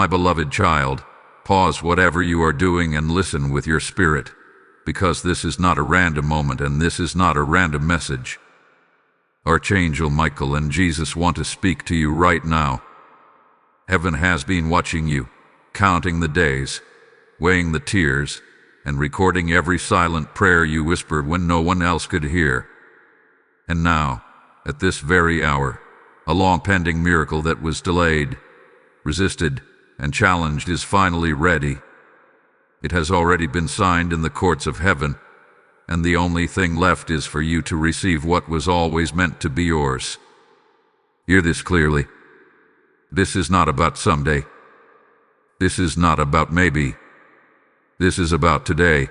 My beloved child, pause whatever you are doing and listen with your spirit, because this is not a random moment and this is not a random message. Archangel Michael and Jesus want to speak to you right now. Heaven has been watching you, counting the days, weighing the tears, and recording every silent prayer you whispered when no one else could hear. And now, at this very hour, a long-pending miracle that was delayed, resisted, and challenged is finally ready. It has already been signed in the courts of heaven, and the only thing left is for you to receive what was always meant to be yours. Hear this clearly. This is not about someday. This is not about maybe. This is about today.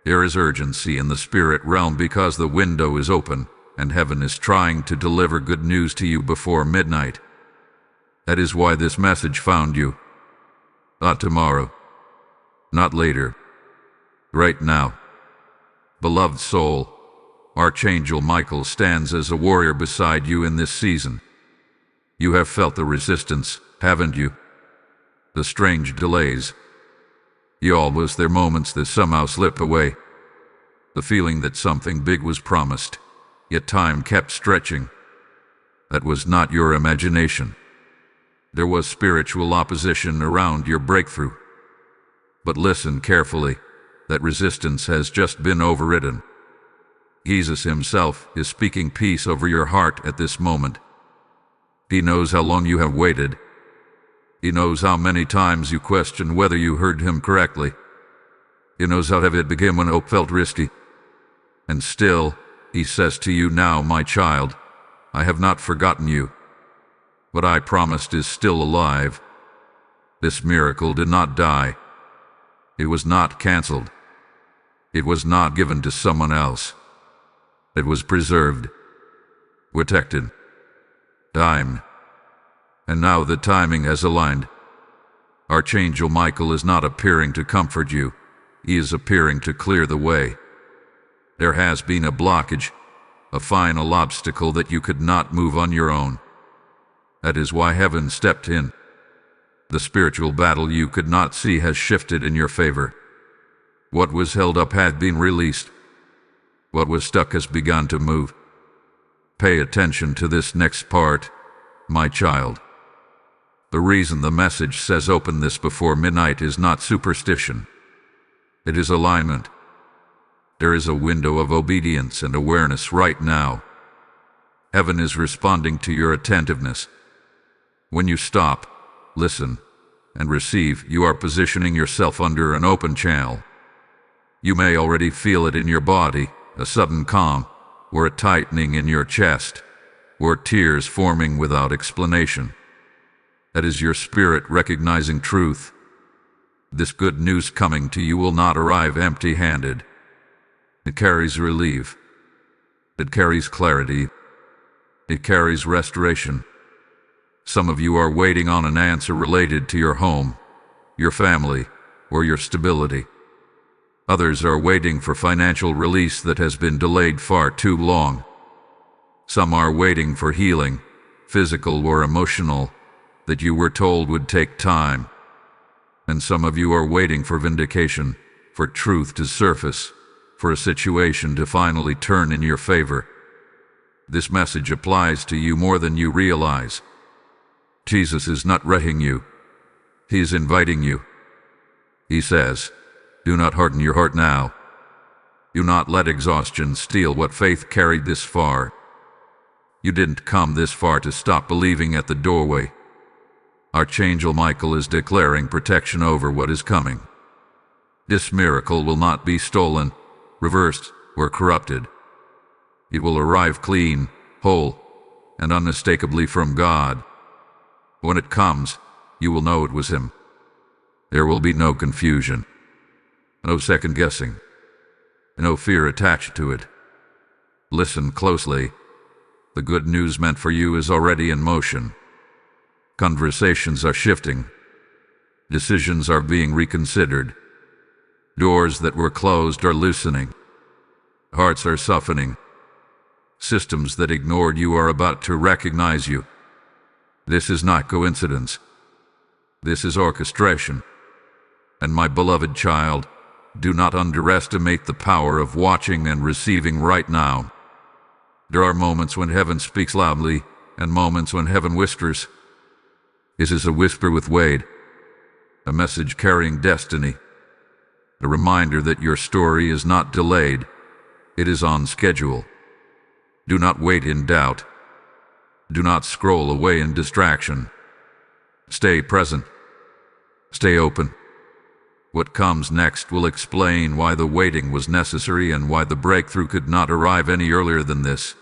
There is urgency in the spirit realm because the window is open, and heaven is trying to deliver good news to you before midnight. That is why this message found you. Not tomorrow. Not later. Right now. Beloved soul, Archangel Michael stands as a warrior beside you in this season. You have felt the resistance, haven't you? The strange delays. You always there moments that somehow slip away. The feeling that something big was promised, yet time kept stretching. That was not your imagination. There was spiritual opposition around your breakthrough. But listen carefully, that resistance has just been overridden. Jesus himself is speaking peace over your heart at this moment. He knows how long you have waited. He knows how many times you questioned whether you heard him correctly. He knows how heavy it became when hope felt risky. And still, he says to you now, my child, I have not forgotten you. What I promised is still alive. This miracle did not die. It was not canceled. It was not given to someone else. It was preserved, protected, timed. And now the timing has aligned. Archangel Michael is not appearing to comfort you. He is appearing to clear the way. There has been a blockage, a final obstacle that you could not move on your own. That is why heaven stepped in. The spiritual battle you could not see has shifted in your favor. What was held up had been released. What was stuck has begun to move. Pay attention to this next part, my child. The reason the message says open this before midnight is not superstition. It is alignment. There is a window of obedience and awareness right now. Heaven is responding to your attentiveness. When you stop, listen, and receive, you are positioning yourself under an open channel. You may already feel it in your body, a sudden calm, or a tightening in your chest, or tears forming without explanation. That is your spirit recognizing truth. This good news coming to you will not arrive empty-handed. It carries relief. It carries clarity. It carries restoration. Some of you are waiting on an answer related to your home, your family, or your stability. Others are waiting for financial release that has been delayed far too long. Some are waiting for healing, physical or emotional, that you were told would take time. And some of you are waiting for vindication, for truth to surface, for a situation to finally turn in your favor. This message applies to you more than you realize. Jesus is not wrecking you. He is inviting you. He says, do not harden your heart now. Do not let exhaustion steal what faith carried this far. You didn't come this far to stop believing at the doorway. Archangel Michael is declaring protection over what is coming. This miracle will not be stolen, reversed, or corrupted. It will arrive clean, whole, and unmistakably from God. When it comes, you will know it was him. There will be no confusion, no second guessing, no fear attached to it. Listen closely. The good news meant for you is already in motion. Conversations are shifting. Decisions are being reconsidered. Doors that were closed are loosening. Hearts are softening. Systems that ignored you are about to recognize you. This is not coincidence. This is orchestration. And my beloved child, do not underestimate the power of watching and receiving right now. There are moments when heaven speaks loudly, and moments when heaven whispers. This is a whisper with weight, a message carrying destiny, a reminder that your story is not delayed, it is on schedule. Do not wait in doubt. Do not scroll away in distraction. Stay present. Stay open. What comes next will explain why the waiting was necessary and why the breakthrough could not arrive any earlier than this.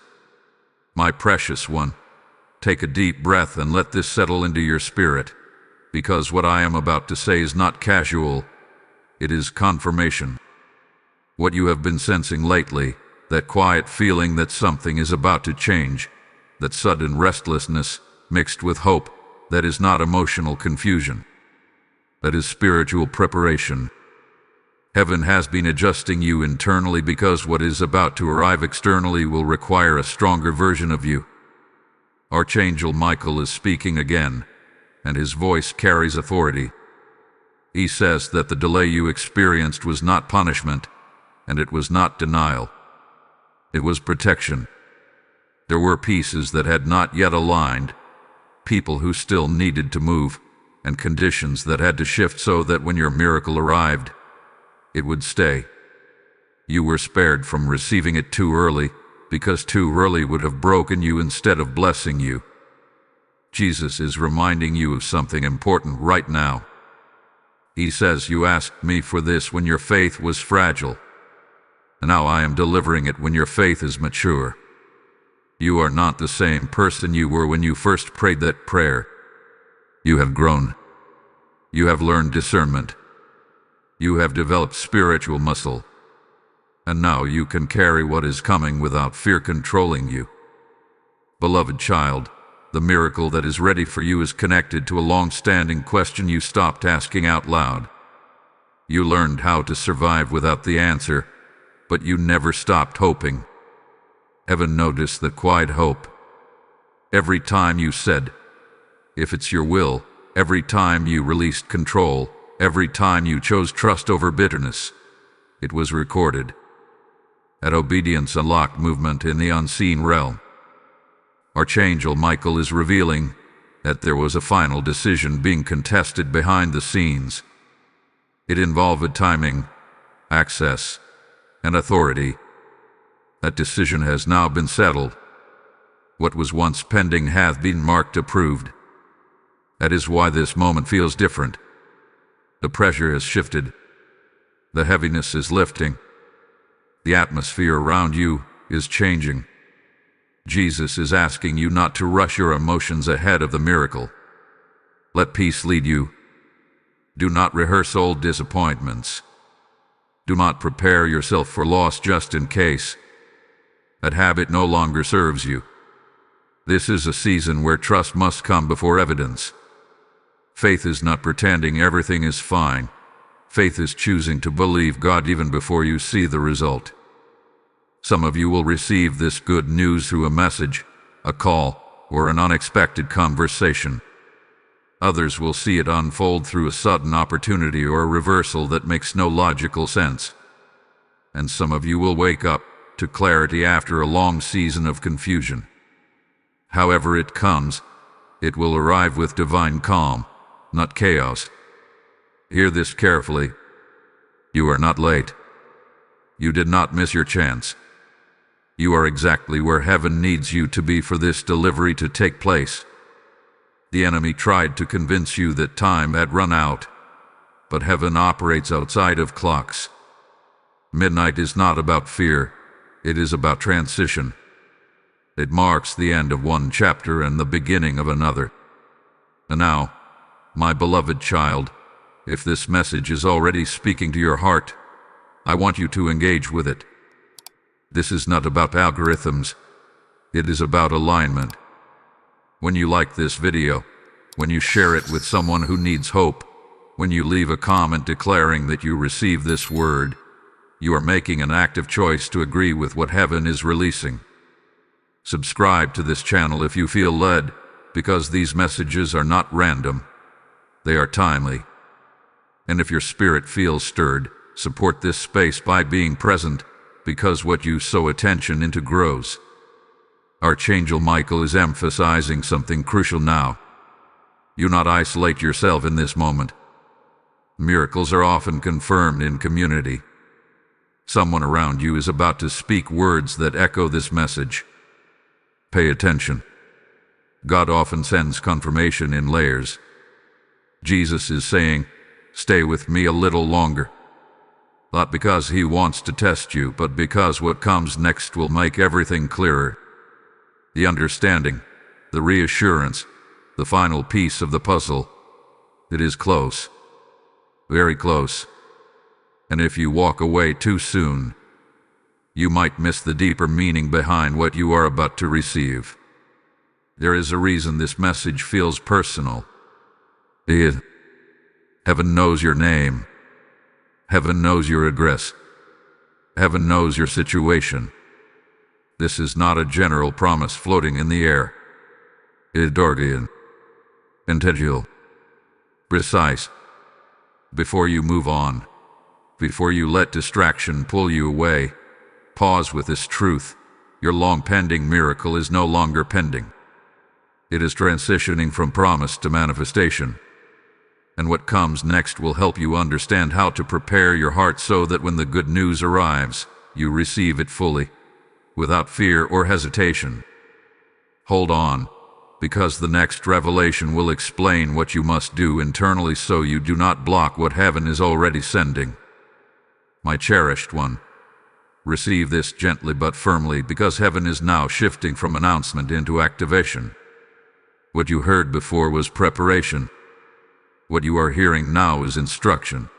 My precious one, take a deep breath and let this settle into your spirit, because what I am about to say is not casual, it is confirmation. What you have been sensing lately, that quiet feeling that something is about to change, that sudden restlessness mixed with hope, that is not emotional confusion. That is spiritual preparation. Heaven has been adjusting you internally because what is about to arrive externally will require a stronger version of you. Archangel Michael is speaking again, and his voice carries authority. He says that the delay you experienced was not punishment, and it was not denial. It was protection. There were pieces that had not yet aligned, people who still needed to move, and conditions that had to shift so that when your miracle arrived, it would stay. You were spared from receiving it too early, because too early would have broken you instead of blessing you. Jesus is reminding you of something important right now. He says, you asked me for this when your faith was fragile. And now I am delivering it when your faith is mature. You are not the same person you were when you first prayed that prayer. You have grown. You have learned discernment. You have developed spiritual muscle. And now you can carry what is coming without fear controlling you. Beloved child, the miracle that is ready for you is connected to a long-standing question you stopped asking out loud. You learned how to survive without the answer, but you never stopped hoping. Heaven noticed that quiet hope. Every time you said, if it's your will, every time you released control, every time you chose trust over bitterness, it was recorded. That obedience unlocked movement in the unseen realm. Archangel Michael is revealing that there was a final decision being contested behind the scenes. It involved timing, access, and authority. That decision has now been settled. What was once pending hath been marked approved. That is why this moment feels different. The pressure has shifted. The heaviness is lifting. The atmosphere around you is changing. Jesus is asking you not to rush your emotions ahead of the miracle. Let peace lead you. Do not rehearse old disappointments. Do not prepare yourself for loss just in case. That habit no longer serves you. This is a season where trust must come before evidence. Faith is not pretending everything is fine. Faith is choosing to believe God even before you see the result. Some of you will receive this good news through a message, a call, or an unexpected conversation. Others will see it unfold through a sudden opportunity or a reversal that makes no logical sense. And some of you will wake up to clarity after a long season of confusion. However it comes, it will arrive with divine calm, not chaos. Hear this carefully. You are not late. You did not miss your chance. You are exactly where heaven needs you to be for this delivery to take place. The enemy tried to convince you that time had run out, but heaven operates outside of clocks. Midnight is not about fear, it is about transition. It marks the end of one chapter and the beginning of another. And now, my beloved child, if this message is already speaking to your heart, I want you to engage with it. This is not about algorithms, it is about alignment. When you like this video, when you share it with someone who needs hope, when you leave a comment declaring that you receive this word, you are making an active choice to agree with what heaven is releasing. Subscribe to this channel if you feel led, because these messages are not random. They are timely. And if your spirit feels stirred, support this space by being present, because what you sow attention into grows. Archangel Michael is emphasizing something crucial now. You not isolate yourself in this moment. Miracles are often confirmed in community. Someone around you is about to speak words that echo this message. Pay attention. God often sends confirmation in layers. Jesus is saying, "Stay with me a little longer." Not because he wants to test you, but because what comes next will make everything clearer. The understanding, the reassurance, the final piece of the puzzle. It is close. Very close. And if you walk away too soon, you might miss the deeper meaning behind what you are about to receive. There is a reason this message feels personal. Heaven knows your name. Heaven knows your address. Heaven knows your situation. This is not a general promise floating in the air. Intentional. Precise. Before you move on, before you let distraction pull you away, pause with this truth. Your long-pending miracle is no longer pending. It is transitioning from promise to manifestation. And what comes next will help you understand how to prepare your heart so that when the good news arrives, you receive it fully, without fear or hesitation. Hold on, because the next revelation will explain what you must do internally so you do not block what heaven is already sending. My cherished one, receive this gently but firmly, because heaven is now shifting from announcement into activation. What you heard before was preparation. What you are hearing now is instruction.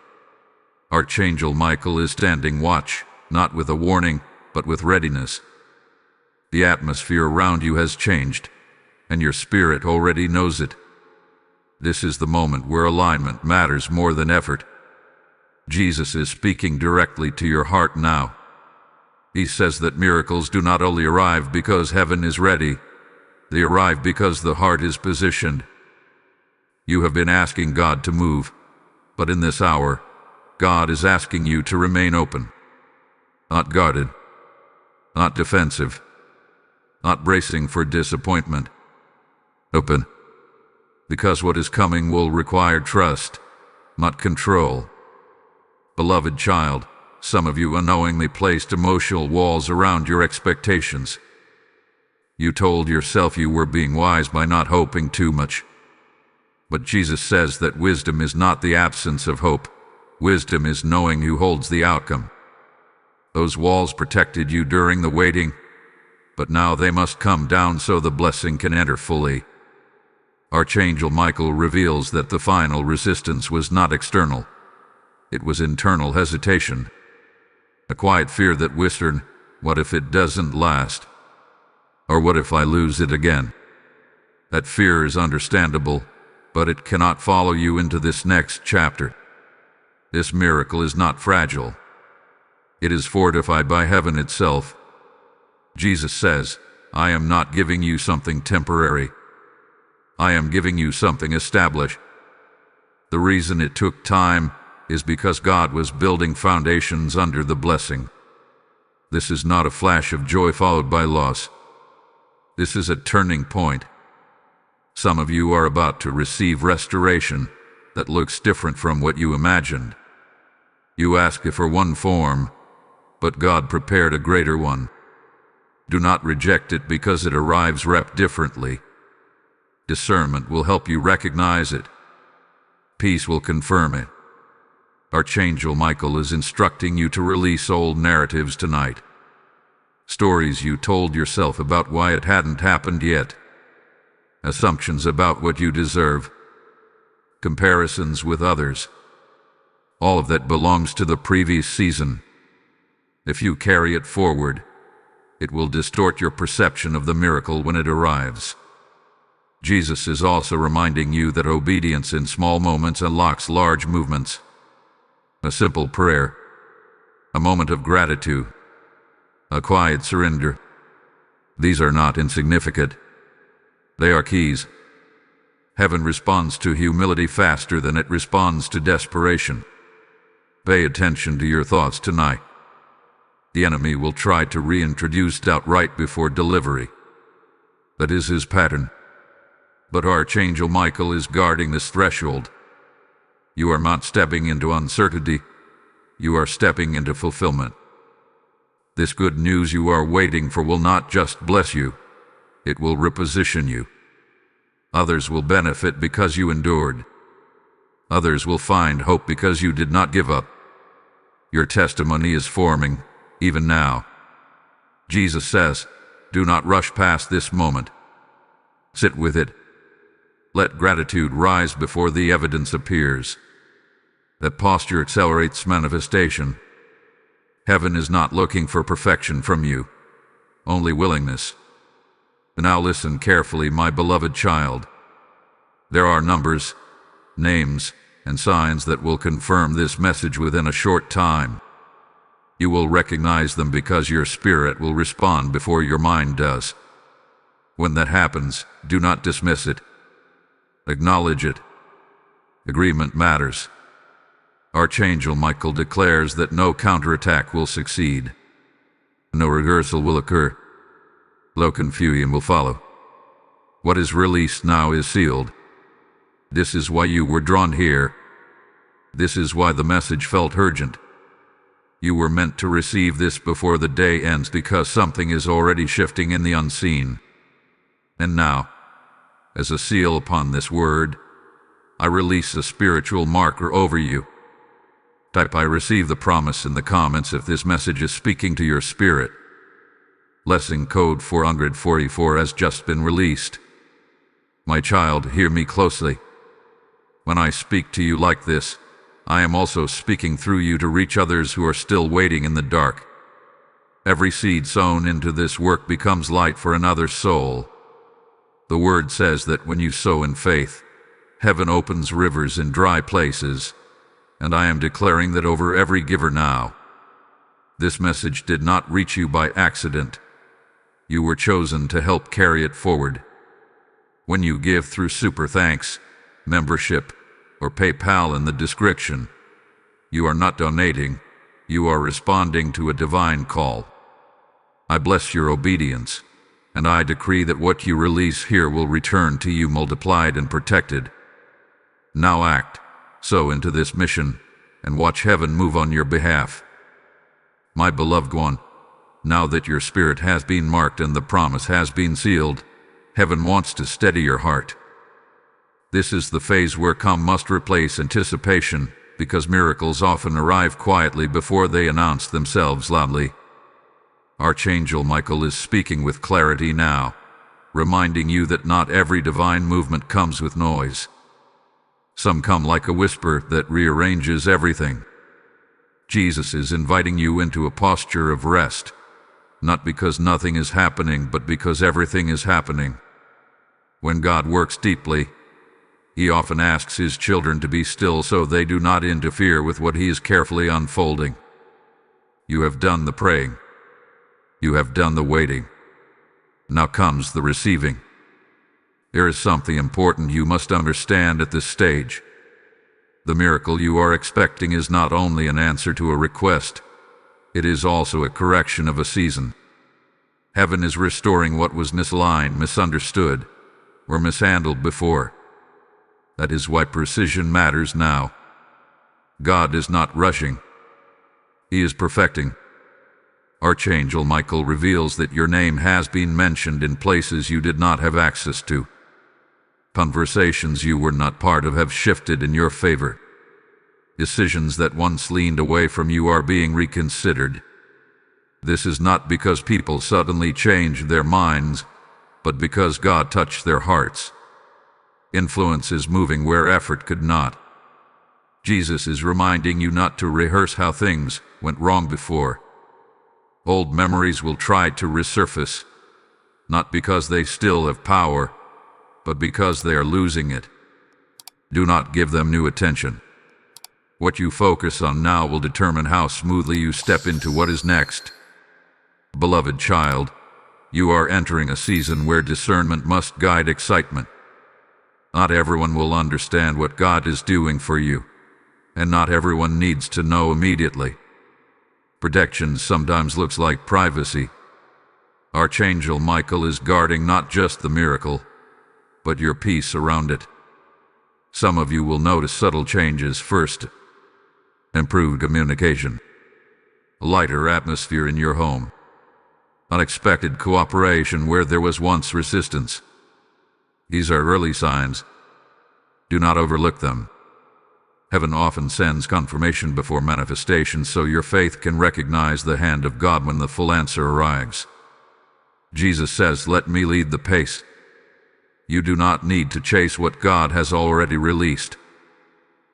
Archangel Michael is standing watch, not with a warning, but with readiness. The atmosphere around you has changed, and your spirit already knows it. This is the moment where alignment matters more than effort. Jesus is speaking directly to your heart now. He says that miracles do not only arrive because heaven is ready, they arrive because the heart is positioned. You have been asking God to move, but in this hour, God is asking you to remain open. Not guarded, not defensive, not bracing for disappointment. Open, because what is coming will require trust, not control. Beloved child, some of you unknowingly placed emotional walls around your expectations. You told yourself you were being wise by not hoping too much. But Jesus says that wisdom is not the absence of hope. Wisdom is knowing who holds the outcome. Those walls protected you during the waiting, but now they must come down so the blessing can enter fully. Archangel Michael reveals that the final resistance was not external. It was internal hesitation. A quiet fear that whispered, "What if it doesn't last? Or what if I lose it again?" That fear is understandable, but it cannot follow you into this next chapter. This miracle is not fragile. It is fortified by heaven itself. Jesus says, "I am not giving you something temporary. I am giving you something established." The reason it took time is because God was building foundations under the blessing. This is not a flash of joy followed by loss. This is a turning point. Some of you are about to receive restoration that looks different from what you imagined. You asked for one form, but God prepared a greater one. Do not reject it because it arrives wrapped differently. Discernment will help you recognize it. Peace will confirm it. Archangel Michael is instructing you to release old narratives tonight. Stories you told yourself about why it hadn't happened yet. Assumptions about what you deserve. Comparisons with others. All of that belongs to the previous season. If you carry it forward, it will distort your perception of the miracle when it arrives. Jesus is also reminding you that obedience in small moments unlocks large movements. A simple prayer, a moment of gratitude, a quiet surrender. These are not insignificant. They are keys. Heaven responds to humility faster than it responds to desperation. Pay attention to your thoughts tonight. The enemy will try to reintroduce doubt right before delivery. That is his pattern. But Archangel Michael is guarding this threshold. You are not stepping into uncertainty. You are stepping into fulfillment. This good news you are waiting for will not just bless you. It will reposition you. Others will benefit because you endured. Others will find hope because you did not give up. Your testimony is forming, even now. Jesus says, do not rush past this moment. Sit with it. Let gratitude rise before the evidence appears. That posture accelerates manifestation. Heaven is not looking for perfection from you, only willingness. Now listen carefully, my beloved child. There are numbers, names, and signs that will confirm this message within a short time. You will recognize them because your spirit will respond before your mind does. When that happens, do not dismiss it. Acknowledge it. Agreement matters. Archangel Michael declares that no counterattack will succeed. No reversal will occur. No confusion will follow. What is released now is sealed. This is why you were drawn here. This is why the message felt urgent. You were meant to receive this before the day ends because something is already shifting in the unseen. And now, as a seal upon this word, I release a spiritual marker over you. Type I receive the promise in the comments if this message is speaking to your spirit. Lesson code 444 has just been released. My child, hear me closely. When I speak to you like this, I am also speaking through you to reach others who are still waiting in the dark. Every seed sown into this work becomes light for another soul. The word says that when you sow in faith, heaven opens rivers in dry places, and I am declaring that over every giver now. This message did not reach you by accident. You were chosen to help carry it forward. When you give through Super Thanks, membership, or PayPal in the description, you are not donating, you are responding to a divine call. I bless your obedience, and I decree that what you release here will return to you multiplied and protected. Now act, sow into this mission, and watch heaven move on your behalf. My beloved one, now that your spirit has been marked and the promise has been sealed, heaven wants to steady your heart. This is the phase where calm must replace anticipation, because miracles often arrive quietly before they announce themselves loudly. Archangel Michael is speaking with clarity now, reminding you that not every divine movement comes with noise. Some come like a whisper that rearranges everything. Jesus is inviting you into a posture of rest, not because nothing is happening, but because everything is happening. When God works deeply, He often asks His children to be still so they do not interfere with what He is carefully unfolding. You have done the praying. You have done the waiting. Now comes the receiving. There is something important you must understand at this stage. The miracle you are expecting is not only an answer to a request, it is also a correction of a season. Heaven is restoring what was misaligned, misunderstood, or mishandled before. That is why precision matters now. God is not rushing. He is perfecting. Archangel Michael reveals that your name has been mentioned in places you did not have access to. Conversations you were not part of have shifted in your favor. Decisions that once leaned away from you are being reconsidered. This is not because people suddenly changed their minds, but because God touched their hearts. Influence is moving where effort could not. Jesus is reminding you not to rehearse how things went wrong before. Old memories will try to resurface, not because they still have power, but because they are losing it. Do not give them new attention. What you focus on now will determine how smoothly you step into what is next. Beloved child, you are entering a season where discernment must guide excitement. Not everyone will understand what God is doing for you, and not everyone needs to know immediately. Protection sometimes looks like privacy. Archangel Michael is guarding not just the miracle, but your peace around it. Some of you will notice subtle changes first. Improved communication, a lighter atmosphere in your home, unexpected cooperation where there was once resistance. These are early signs. Do not overlook them. Heaven often sends confirmation before manifestation so your faith can recognize the hand of God when the full answer arrives. Jesus says, "Let me lead the pace." You do not need to chase what God has already released.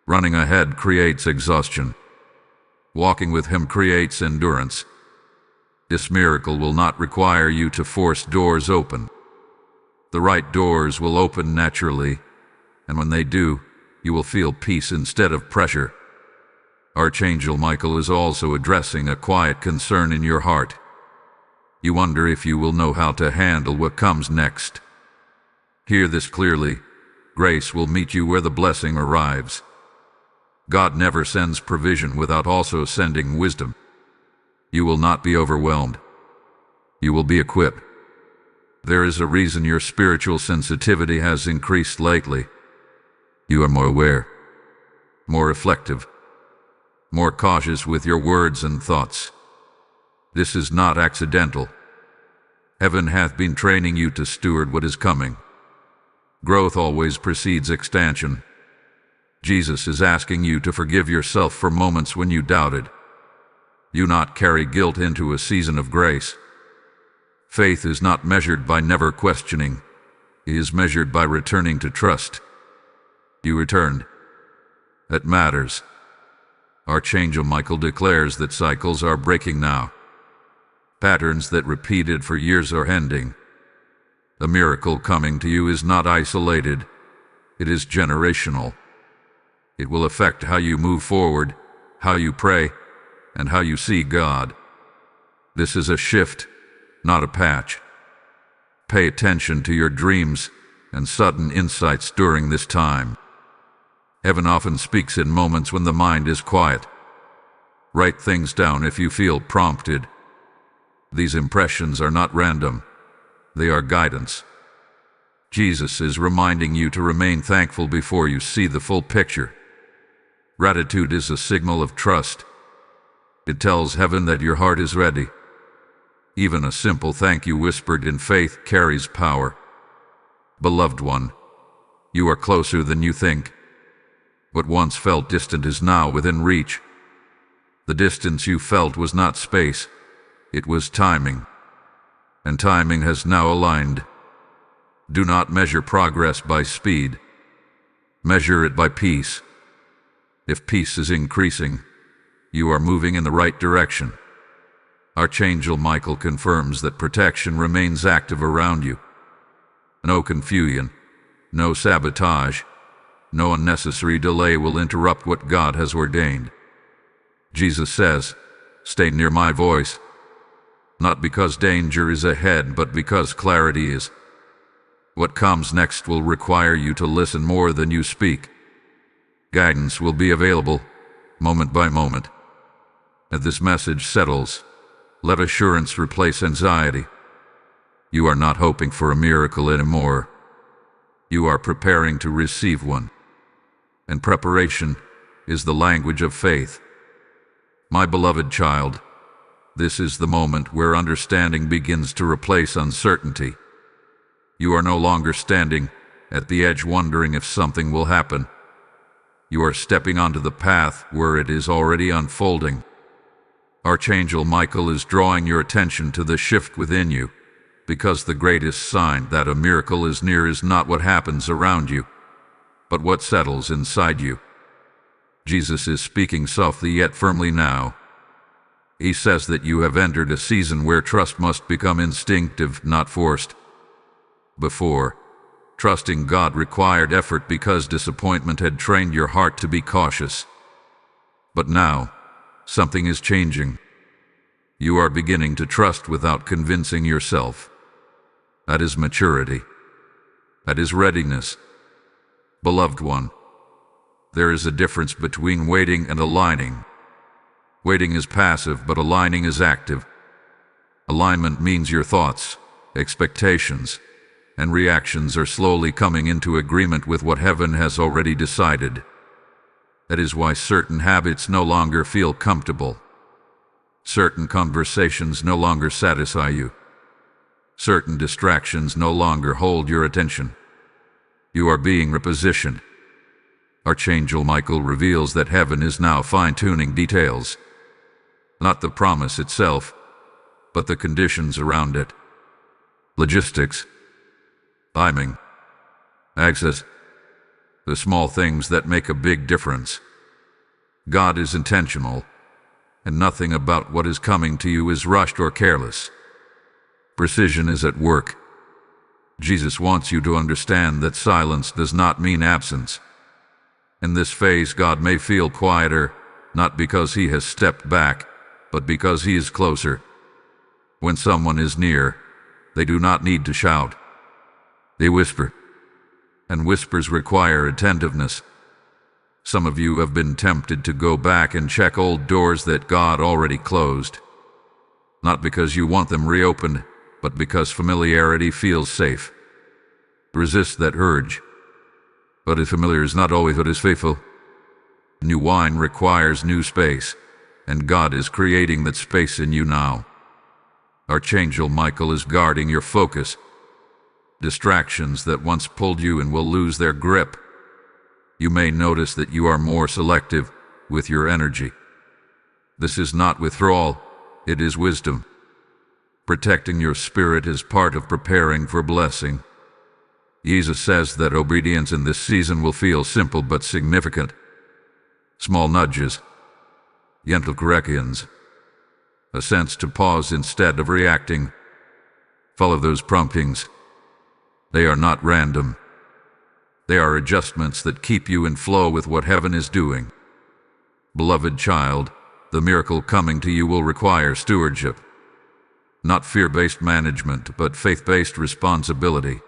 Running ahead creates exhaustion. Walking with Him creates endurance. This miracle will not require you to force doors open. The right doors will open naturally, and when they do, you will feel peace instead of pressure. Archangel Michael is also addressing a quiet concern in your heart. You wonder if you will know how to handle what comes next. Hear this clearly. Grace will meet you where the blessing arrives. God never sends provision without also sending wisdom. You will not be overwhelmed. You will be equipped. There is a reason your spiritual sensitivity has increased lately. You are more aware, more reflective, more cautious with your words and thoughts. This is not accidental. Heaven hath been training you to steward what is coming. Growth always precedes expansion. Jesus is asking you to forgive yourself for moments when you doubted. You not carry guilt into a season of grace. Faith is not measured by never questioning. It is measured by returning to trust. You returned. That matters. Archangel Michael declares that cycles are breaking now. Patterns that repeated for years are ending. The miracle coming to you is not isolated. It is generational. It will affect how you move forward, how you pray, and how you see God. This is a shift, not a patch. Pay attention to your dreams and sudden insights during this time. Heaven often speaks in moments when the mind is quiet. Write things down if you feel prompted. These impressions are not random. They are guidance. Jesus is reminding you to remain thankful before you see the full picture. Gratitude is a signal of trust. It tells heaven that your heart is ready. Even a simple thank you whispered in faith carries power. Beloved one, you are closer than you think. What once felt distant is now within reach. The distance you felt was not space, it was timing. And timing has now aligned. Do not measure progress by speed. Measure it by peace. If peace is increasing, you are moving in the right direction. Archangel Michael confirms that protection remains active around you. No confusion, no sabotage, no unnecessary delay will interrupt what God has ordained. Jesus says, "Stay near my voice," not because danger is ahead, but because clarity is. What comes next will require you to listen more than you speak. Guidance will be available, moment by moment. As this message settles, let assurance replace anxiety. You are not hoping for a miracle anymore. You are preparing to receive one. And preparation is the language of faith. My beloved child, this is the moment where understanding begins to replace uncertainty. You are no longer standing at the edge wondering if something will happen. You are stepping onto the path where it is already unfolding. Archangel Michael is drawing your attention to the shift within you, because the greatest sign that a miracle is near is not what happens around you, but what settles inside you. Jesus is speaking softly yet firmly now. He says that you have entered a season where trust must become instinctive, not forced. Before, trusting God required effort because disappointment had trained your heart to be cautious. But now, something is changing. You are beginning to trust without convincing yourself. That is maturity. That is readiness. Beloved one, there is a difference between waiting and aligning. Waiting is passive, but aligning is active. Alignment means your thoughts, expectations, and reactions are slowly coming into agreement with what heaven has already decided. That is why certain habits no longer feel comfortable. Certain conversations no longer satisfy you. Certain distractions no longer hold your attention. You are being repositioned. Archangel Michael reveals that heaven is now fine-tuning details. Not the promise itself, but the conditions around it. Logistics, timing, access, the small things that make a big difference. God is intentional, and nothing about what is coming to you is rushed or careless. Precision is at work. Jesus wants you to understand that silence does not mean absence. In this phase, God may feel quieter, not because he has stepped back, but because he is closer. When someone is near, they do not need to shout. They whisper, and whispers require attentiveness. Some of you have been tempted to go back and check old doors that God already closed. Not because you want them reopened, but because familiarity feels safe. Resist that urge. What is familiar is not always what is faithful. New wine requires new space, and God is creating that space in you now. Archangel Michael is guarding your focus. Distractions that once pulled you in will lose their grip. You may notice that you are more selective with your energy. This is not withdrawal, it is wisdom. Protecting your spirit is part of preparing for blessing. Jesus says that obedience in this season will feel simple but significant. Small nudges, gentle corrections, a sense to pause instead of reacting. Follow those promptings. They are not random. They are adjustments that keep you in flow with what heaven is doing. Beloved child, the miracle coming to you will require stewardship. Not fear-based management, but faith-based responsibility.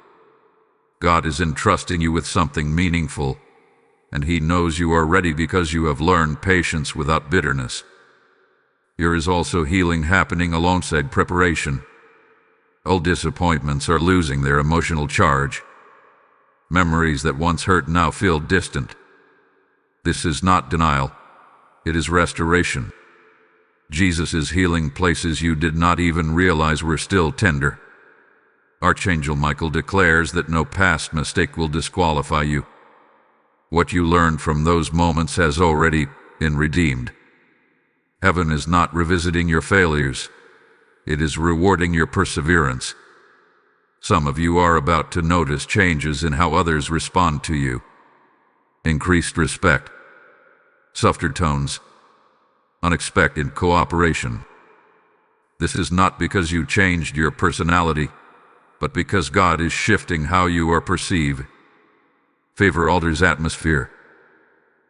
God is entrusting you with something meaningful, and he knows you are ready because you have learned patience without bitterness. There is also healing happening alongside preparation. Old disappointments are losing their emotional charge. Memories that once hurt now feel distant. This is not denial. It is restoration. Jesus is healing places you did not even realize were still tender. Archangel Michael declares that no past mistake will disqualify you. What you learned from those moments has already been redeemed. Heaven is not revisiting your failures. It is rewarding your perseverance. Some of you are about to notice changes in how others respond to you. Increased respect, softer tones, unexpected cooperation. This is not because you changed your personality, but because God is shifting how you are perceived. Favor alters atmosphere.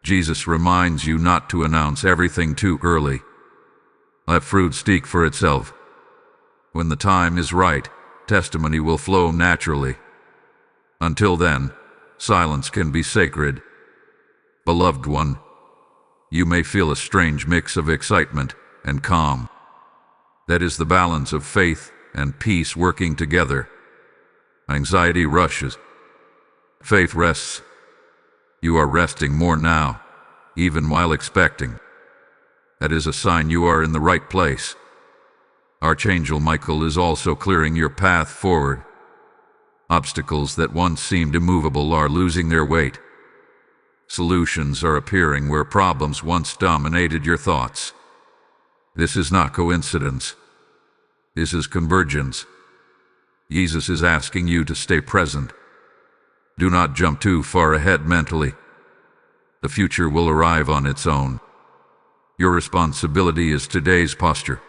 Jesus reminds you not to announce everything too early. Let fruit speak for itself. When the time is right, testimony will flow naturally. Until then, silence can be sacred. Beloved one, you may feel a strange mix of excitement and calm. That is the balance of faith and peace working together. Anxiety rushes. Faith rests. You are resting more now, even while expecting. That is a sign you are in the right place. Archangel Michael is also clearing your path forward. Obstacles that once seemed immovable are losing their weight. Solutions are appearing where problems once dominated your thoughts. This is not coincidence. This is convergence. Jesus is asking you to stay present. Do not jump too far ahead mentally. The future will arrive on its own. Your responsibility is today's posture.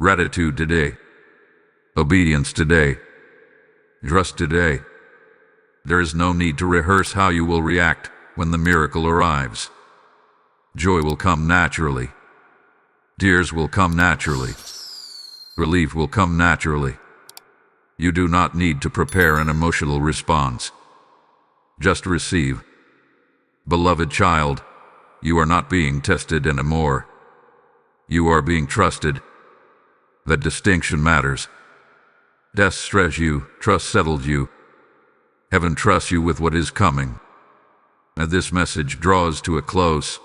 Gratitude today. Obedience today. Trust today. There is no need to rehearse how you will react when the miracle arrives. Joy will come naturally. Tears will come naturally. Relief will come naturally. You do not need to prepare an emotional response. Just receive. Beloved child, you are not being tested anymore. You are being trusted. That distinction matters. Death stressed you, trust settled you. Heaven trusts you with what is coming. As this message draws to a close,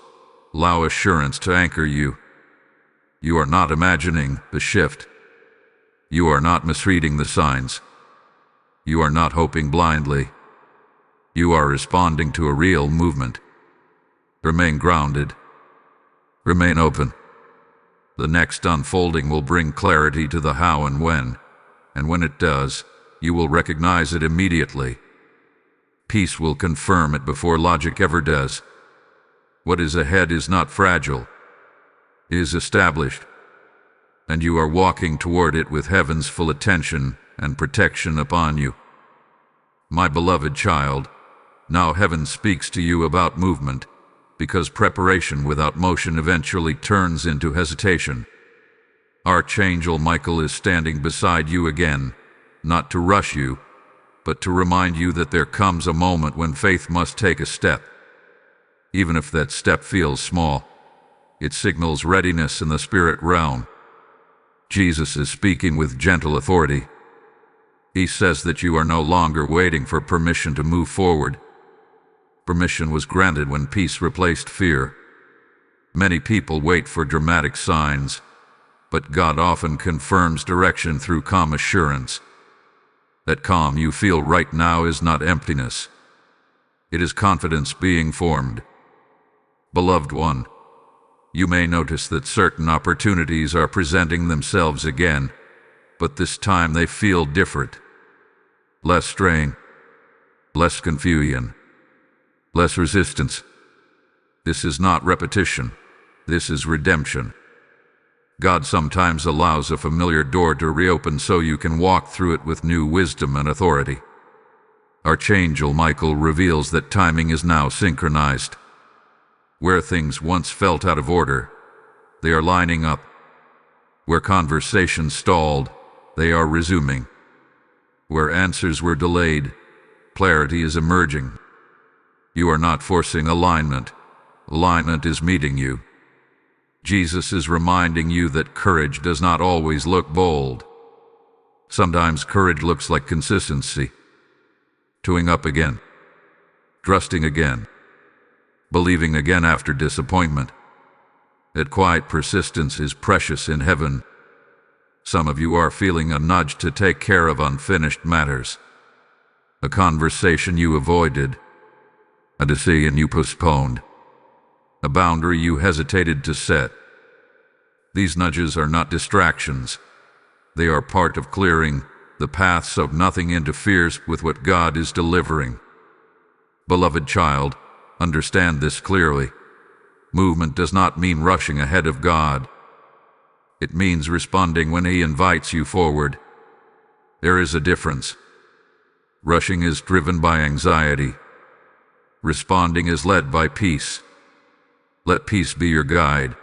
allow assurance to anchor you. You are not imagining the shift. You are not misreading the signs. You are not hoping blindly. You are responding to a real movement. Remain grounded. Remain open. The next unfolding will bring clarity to the how and when it does, you will recognize it immediately. Peace will confirm it before logic ever does. What is ahead is not fragile. It is established, and you are walking toward it with heaven's full attention and protection upon you. My beloved child, now heaven speaks to you about movement, because preparation without motion eventually turns into hesitation. Archangel Michael is standing beside you again, not to rush you, but to remind you that there comes a moment when faith must take a step. Even if that step feels small, it signals readiness in the spirit realm. Jesus is speaking with gentle authority. He says that you are no longer waiting for permission to move forward. Permission was granted when peace replaced fear. Many people wait for dramatic signs, but God often confirms direction through calm assurance. That calm you feel right now is not emptiness. It is confidence being formed. Beloved one, you may notice that certain opportunities are presenting themselves again, but this time they feel different. Less strain, less confusion, less resistance. This is not repetition. This is redemption. God sometimes allows a familiar door to reopen so you can walk through it with new wisdom and authority. Archangel Michael reveals that timing is now synchronized. Where things once felt out of order, they are lining up. Where conversations stalled, they are resuming. Where answers were delayed, clarity is emerging. You are not forcing alignment. Alignment is meeting you. Jesus is reminding you that courage does not always look bold. Sometimes courage looks like consistency. Tuning up again. Trusting again. Believing again after disappointment. That quiet persistence is precious in heaven. Some of you are feeling a nudge to take care of unfinished matters. A conversation you avoided. A decision you postponed. A boundary you hesitated to set. These nudges are not distractions. They are part of clearing the path so nothing interferes with what God is delivering. Beloved child, understand this clearly. Movement does not mean rushing ahead of God. It means responding when He invites you forward. There is a difference. Rushing is driven by anxiety. Responding is led by peace. Let peace be your guide.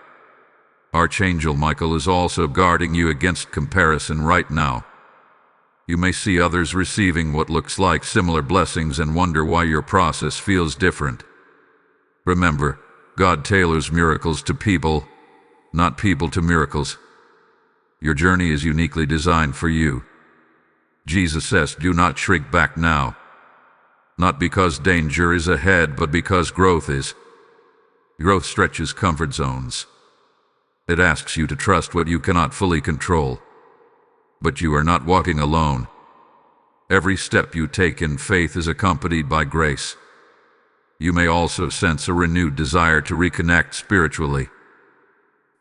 Archangel Michael is also guarding you against comparison right now. You may see others receiving what looks like similar blessings and wonder why your process feels different. Remember, God tailors miracles to people, not people to miracles. Your journey is uniquely designed for you. Jesus says, do not shrink back now. Not because danger is ahead, but because growth is. Growth stretches comfort zones. It asks you to trust what you cannot fully control. But you are not walking alone. Every step you take in faith is accompanied by grace. You may also sense a renewed desire to reconnect spiritually.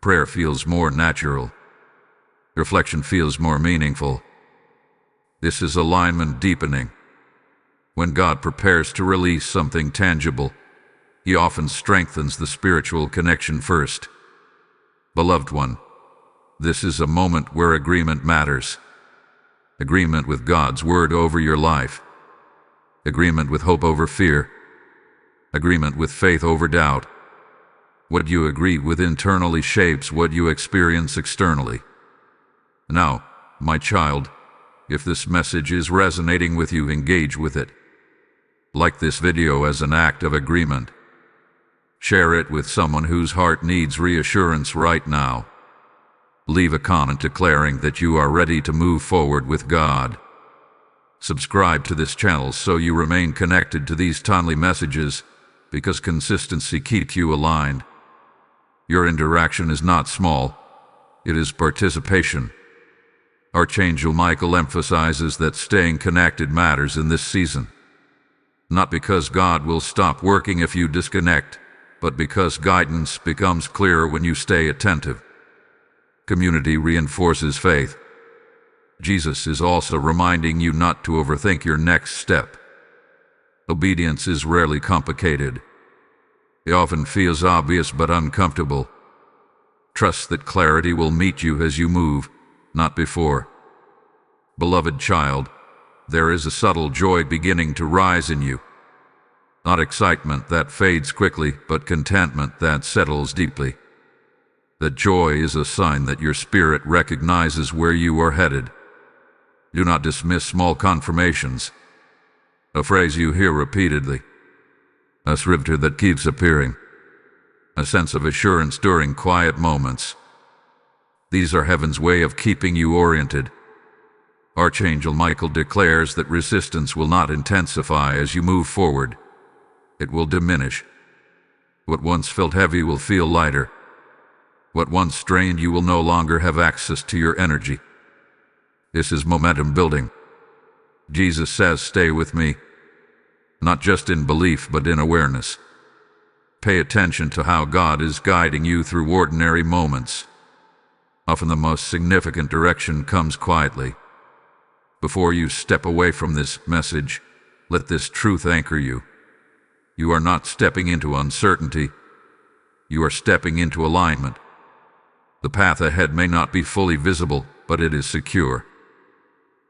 Prayer feels more natural. Reflection feels more meaningful. This is alignment deepening. When God prepares to release something tangible, He often strengthens the spiritual connection first. Beloved one, this is a moment where agreement matters. Agreement with God's word over your life. Agreement with hope over fear. Agreement with faith over doubt. What you agree with internally shapes what you experience externally. Now, my child, if this message is resonating with you, engage with it. Like this video as an act of agreement. Share it with someone whose heart needs reassurance right now. Leave a comment declaring that you are ready to move forward with God. Subscribe to this channel so you remain connected to these timely messages, because consistency keeps you aligned. Your interaction is not small, it is participation. Archangel Michael emphasizes that staying connected matters in this season. Not because God will stop working if you disconnect, but because guidance becomes clearer when you stay attentive. Community reinforces faith. Jesus is also reminding you not to overthink your next step. Obedience is rarely complicated. It often feels obvious but uncomfortable. Trust that clarity will meet you as you move, not before. Beloved child, there is a subtle joy beginning to rise in you. Not excitement that fades quickly, but contentment that settles deeply. That joy is a sign that your spirit recognizes where you are headed. Do not dismiss small confirmations. A phrase you hear repeatedly. A scripture that keeps appearing. A sense of assurance during quiet moments. These are heaven's way of keeping you oriented. Archangel Michael declares that resistance will not intensify as you move forward. It will diminish. What once felt heavy will feel lighter. What once strained you will no longer have access to your energy. This is momentum building. Jesus says, "Stay with me," not just in belief but in awareness. Pay attention to how God is guiding you through ordinary moments. Often the most significant direction comes quietly. Before you step away from this message, let this truth anchor you. You are not stepping into uncertainty. You are stepping into alignment. The path ahead may not be fully visible, but it is secure.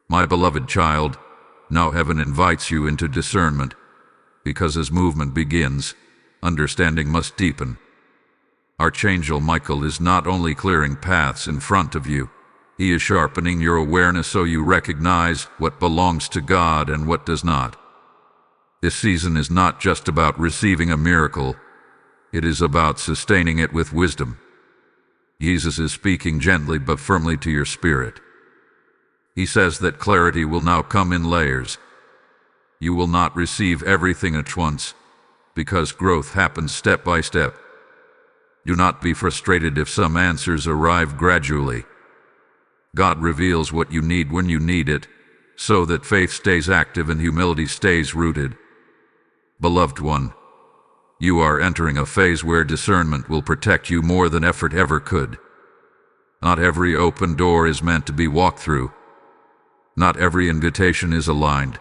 My beloved child, now heaven invites you into discernment, because as movement begins, understanding must deepen. Archangel Michael is not only clearing paths in front of you, he is sharpening your awareness so you recognize what belongs to God and what does not. This season is not just about receiving a miracle, it is about sustaining it with wisdom. Jesus is speaking gently but firmly to your spirit. He says that clarity will now come in layers. You will not receive everything at once, because growth happens step by step. Do not be frustrated if some answers arrive gradually. God reveals what you need when you need it, so that faith stays active and humility stays rooted. Beloved one, you are entering a phase where discernment will protect you more than effort ever could. Not every open door is meant to be walked through. Not every invitation is aligned.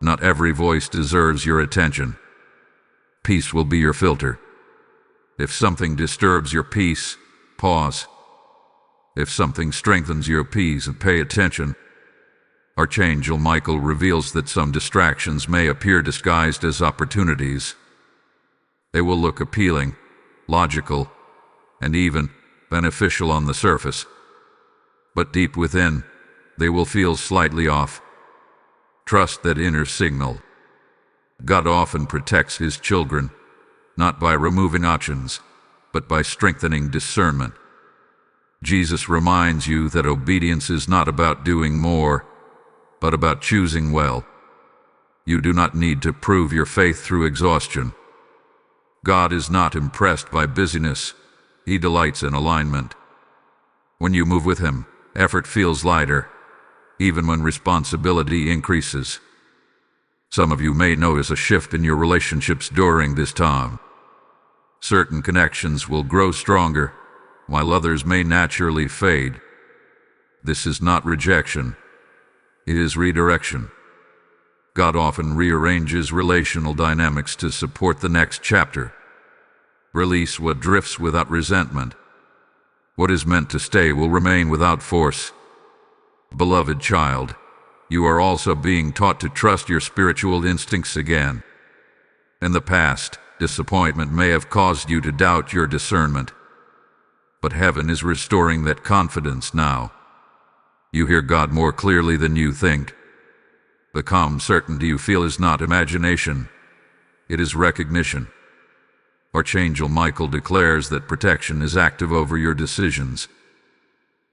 Not every voice deserves your attention. Peace will be your filter. If something disturbs your peace, pause. If something strengthens your peace, pay attention. Archangel Michael reveals that some distractions may appear disguised as opportunities. They will look appealing, logical, and even beneficial on the surface. But deep within, they will feel slightly off. Trust that inner signal. God often protects his children, not by removing options, but by strengthening discernment. Jesus reminds you that obedience is not about doing more, but about choosing well. You do not need to prove your faith through exhaustion. God is not impressed by busyness. He delights in alignment. When you move with him, effort feels lighter, even when responsibility increases. Some of you may notice a shift in your relationships during this time. Certain connections will grow stronger, while others may naturally fade. This is not rejection. It is redirection. God often rearranges relational dynamics to support the next chapter. Release what drifts without resentment. What is meant to stay will remain without force. Beloved child, you are also being taught to trust your spiritual instincts again. In the past, disappointment may have caused you to doubt your discernment. But heaven is restoring that confidence now. You hear God more clearly than you think. The calm certainty you feel is not imagination. It is recognition. Archangel Michael declares that protection is active over your decisions.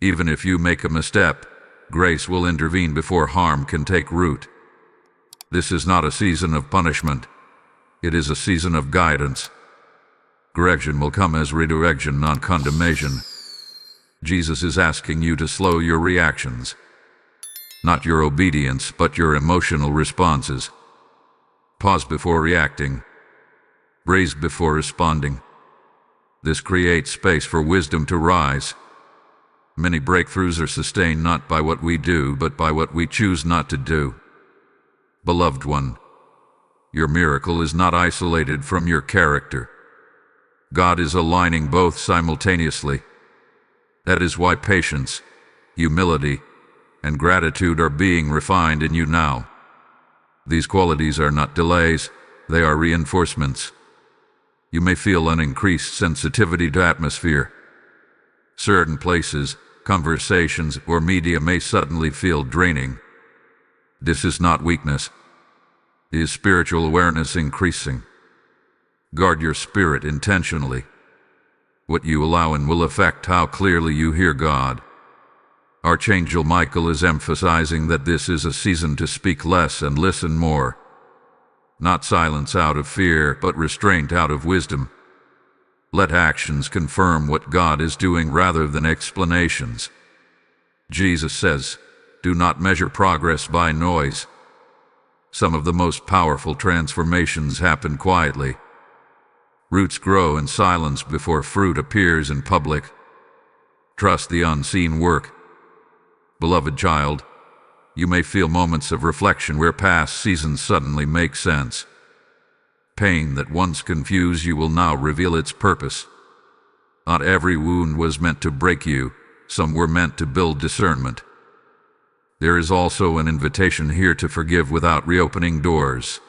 Even if you make a misstep, grace will intervene before harm can take root. This is not a season of punishment. It is a season of guidance. Correction will come as redirection, not condemnation. Jesus is asking you to slow your reactions. Not your obedience, but your emotional responses. Pause before reacting. Brace before responding. This creates space for wisdom to rise. Many breakthroughs are sustained not by what we do, but by what we choose not to do. Beloved one, your miracle is not isolated from your character. God is aligning both simultaneously. That is why patience, humility, and gratitude are being refined in you now. These qualities are not delays, they are reinforcements. You may feel an increased sensitivity to atmosphere. Certain places, conversations, or media may suddenly feel draining. This is not weakness. It is spiritual awareness increasing. Guard your spirit intentionally. What you allow in will affect how clearly you hear God. Archangel Michael is emphasizing that this is a season to speak less and listen more. Not silence out of fear, but restraint out of wisdom. Let actions confirm what God is doing rather than explanations. Jesus says, "Do not measure progress by noise." Some of the most powerful transformations happen quietly. Roots grow in silence before fruit appears in public. Trust the unseen work. Beloved child, you may feel moments of reflection where past seasons suddenly make sense. Pain that once confused you will now reveal its purpose. Not every wound was meant to break you, some were meant to build discernment. There is also an invitation here to forgive without reopening doors.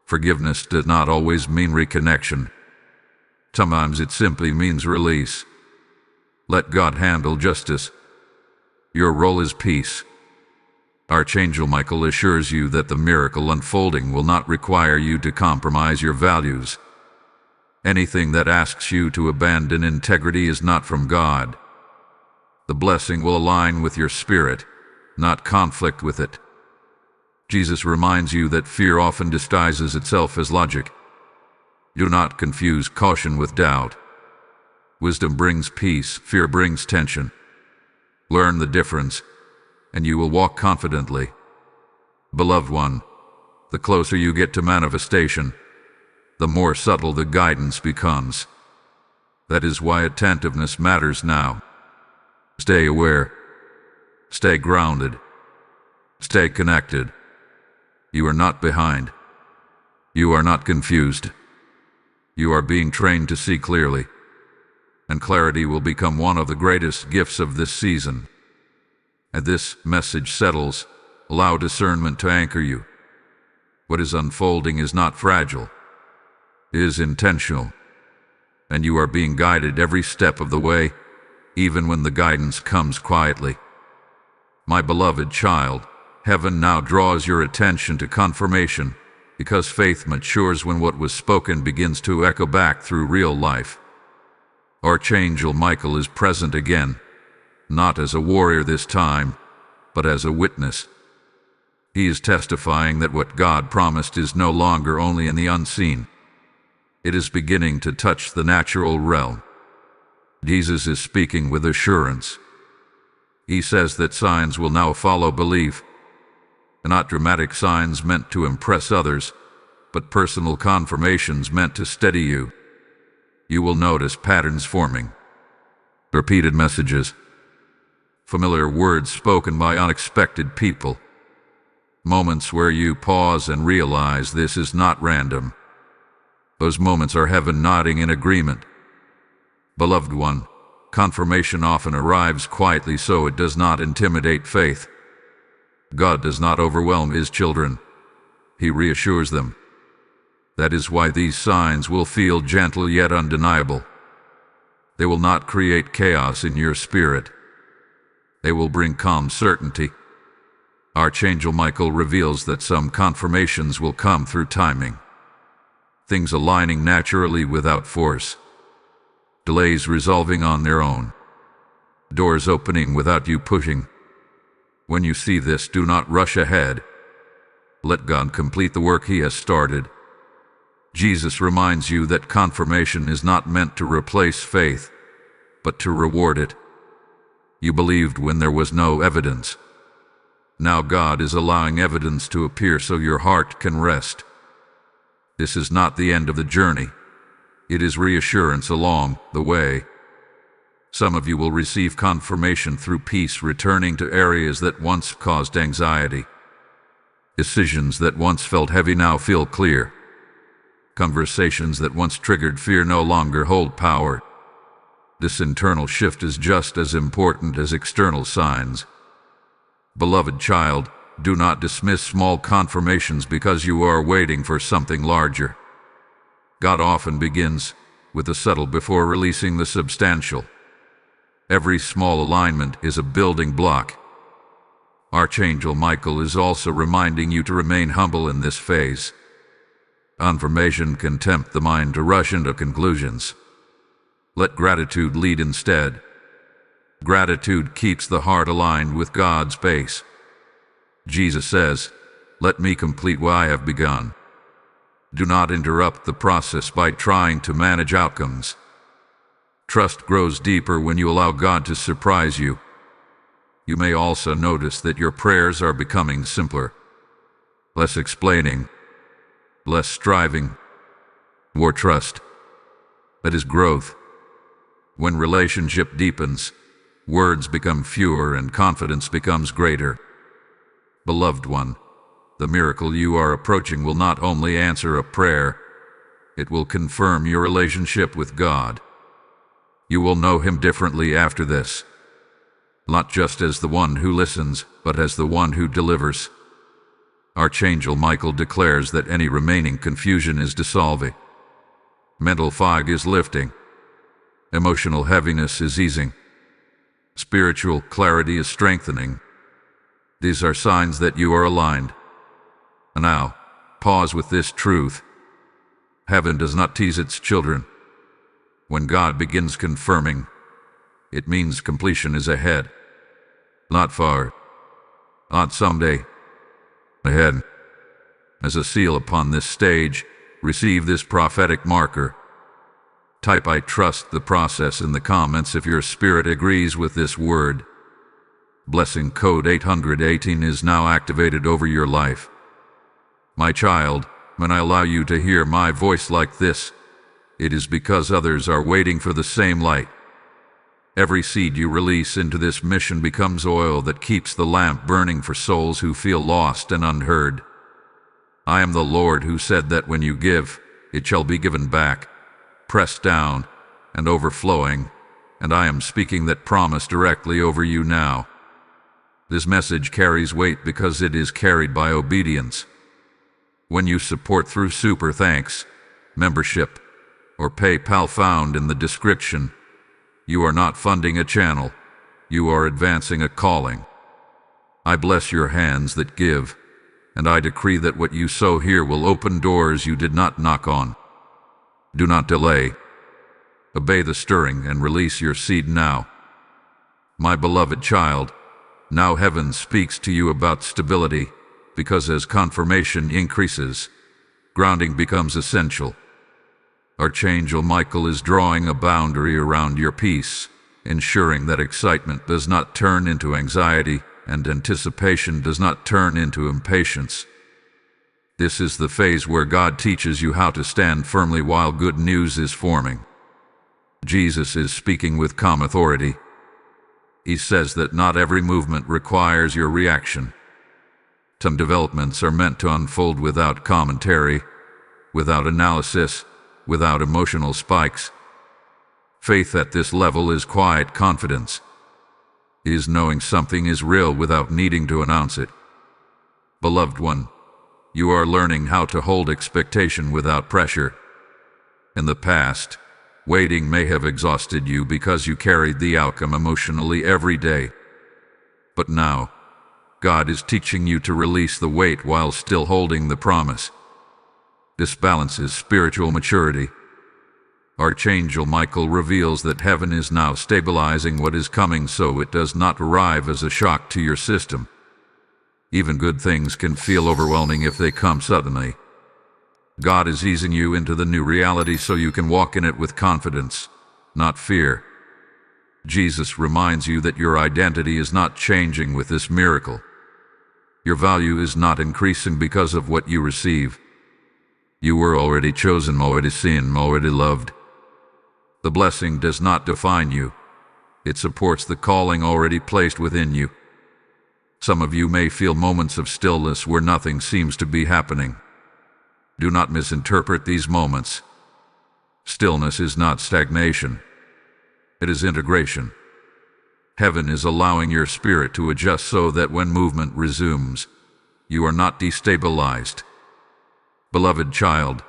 Forgiveness does not always mean reconnection. Sometimes it simply means release. Let God handle justice. Your role is peace. Archangel Michael assures you that the miracle unfolding will not require you to compromise your values. Anything that asks you to abandon integrity is not from God. The blessing will align with your spirit, not conflict with it. Jesus reminds you that fear often disguises itself as logic. Do not confuse caution with doubt. Wisdom brings peace, fear brings tension. Learn the difference, and you will walk confidently. Beloved one, the closer you get to manifestation, the more subtle the guidance becomes. That is why attentiveness matters now. Stay aware. Stay grounded. Stay connected. You are not behind. You are not confused. You are being trained to see clearly, and clarity will become one of the greatest gifts of this season. As this message settles, allow discernment to anchor you. What is unfolding is not fragile. It is intentional, and you are being guided every step of the way, even when the guidance comes quietly. My beloved child, heaven now draws your attention to confirmation, because faith matures when what was spoken begins to echo back through real life. Archangel Michael is present again, not as a warrior this time, but as a witness. He is testifying that what God promised is no longer only in the unseen. It is beginning to touch the natural realm. Jesus is speaking with assurance. He says that signs will now follow belief, not dramatic signs meant to impress others, but personal confirmations meant to steady you. You will notice patterns forming, repeated messages, familiar words spoken by unexpected people, moments where you pause and realize this is not random. Those moments are heaven nodding in agreement. Beloved one, confirmation often arrives quietly so it does not intimidate faith. God does not overwhelm His children. He reassures them. That is why these signs will feel gentle yet undeniable. They will not create chaos in your spirit. They will bring calm certainty. Archangel Michael reveals that some confirmations will come through timing, things aligning naturally without force, delays resolving on their own, doors opening without you pushing. When you see this, do not rush ahead. Let God complete the work He has started. Jesus reminds you that confirmation is not meant to replace faith, but to reward it. You believed when there was no evidence. Now God is allowing evidence to appear so your heart can rest. This is not the end of the journey. It is reassurance along the way. Some of you will receive confirmation through peace returning to areas that once caused anxiety. Decisions that once felt heavy now feel clear. Conversations that once triggered fear no longer hold power. This internal shift is just as important as external signs. Beloved child, do not dismiss small confirmations because you are waiting for something larger. God often begins with the subtle before releasing the substantial. Every small alignment is a building block. Archangel Michael is also reminding you to remain humble in this phase. Confirmation can tempt the mind to rush into conclusions. Let gratitude lead instead. Gratitude keeps the heart aligned with God's pace. Jesus says, "Let me complete what I have begun." Do not interrupt the process by trying to manage outcomes. Trust grows deeper when you allow God to surprise you. You may also notice that your prayers are becoming simpler. Less explaining, less striving, more trust. That is growth. When relationship deepens, words become fewer and confidence becomes greater. Beloved one, the miracle you are approaching will not only answer a prayer, it will confirm your relationship with God. You will know Him differently after this, not just as the one who listens, but as the one who delivers. Archangel Michael declares that any remaining confusion is dissolving. Mental fog is lifting. Emotional heaviness is easing. Spiritual clarity is strengthening. These are signs that you are aligned. Now, pause with this truth. Heaven does not tease its children. When God begins confirming, it means completion is ahead. Not far, not someday, ahead. As a seal upon this stage, receive this prophetic marker. Type "I trust the process" in the comments if your spirit agrees with this word. Blessing code 818 is now activated over your life. My child, when I allow you to hear my voice like this, it is because others are waiting for the same light. Every seed you release into this mission becomes oil that keeps the lamp burning for souls who feel lost and unheard. I am the Lord who said that when you give, it shall be given back, pressed down and overflowing, and I am speaking that promise directly over you now. This message carries weight because it is carried by obedience. When you support through Super Thanks, membership, or PayPal found in the description, you are not funding a channel, you are advancing a calling. I bless your hands that give, and I decree that what you sow here will open doors you did not knock on. Do not delay. Obey the stirring and release your seed now. My beloved child, now heaven speaks to you about stability, because as confirmation increases, grounding becomes essential. Archangel Michael is drawing a boundary around your peace, ensuring that excitement does not turn into anxiety and anticipation does not turn into impatience. This is the phase where God teaches you how to stand firmly while good news is forming. Jesus is speaking with calm authority. He says that not every movement requires your reaction. Some developments are meant to unfold without commentary, without analysis, without emotional spikes. Faith at this level is quiet confidence. It is knowing something is real without needing to announce it. Beloved one, you are learning how to hold expectation without pressure. In the past, waiting may have exhausted you because you carried the outcome emotionally every day. But now, God is teaching you to release the weight while still holding the promise. This balance is spiritual maturity. Archangel Michael reveals that heaven is now stabilizing what is coming so it does not arrive as a shock to your system. Even good things can feel overwhelming if they come suddenly. God is easing you into the new reality so you can walk in it with confidence, not fear. Jesus reminds you that your identity is not changing with this miracle. Your value is not increasing because of what you receive. You were already chosen, already seen, already loved. The blessing does not define you. It supports the calling already placed within you. Some of you may feel moments of stillness where nothing seems to be happening. Do not misinterpret these moments. Stillness is not stagnation. It is integration. Heaven is allowing your spirit to adjust so that when movement resumes, you are not destabilized. Beloved child,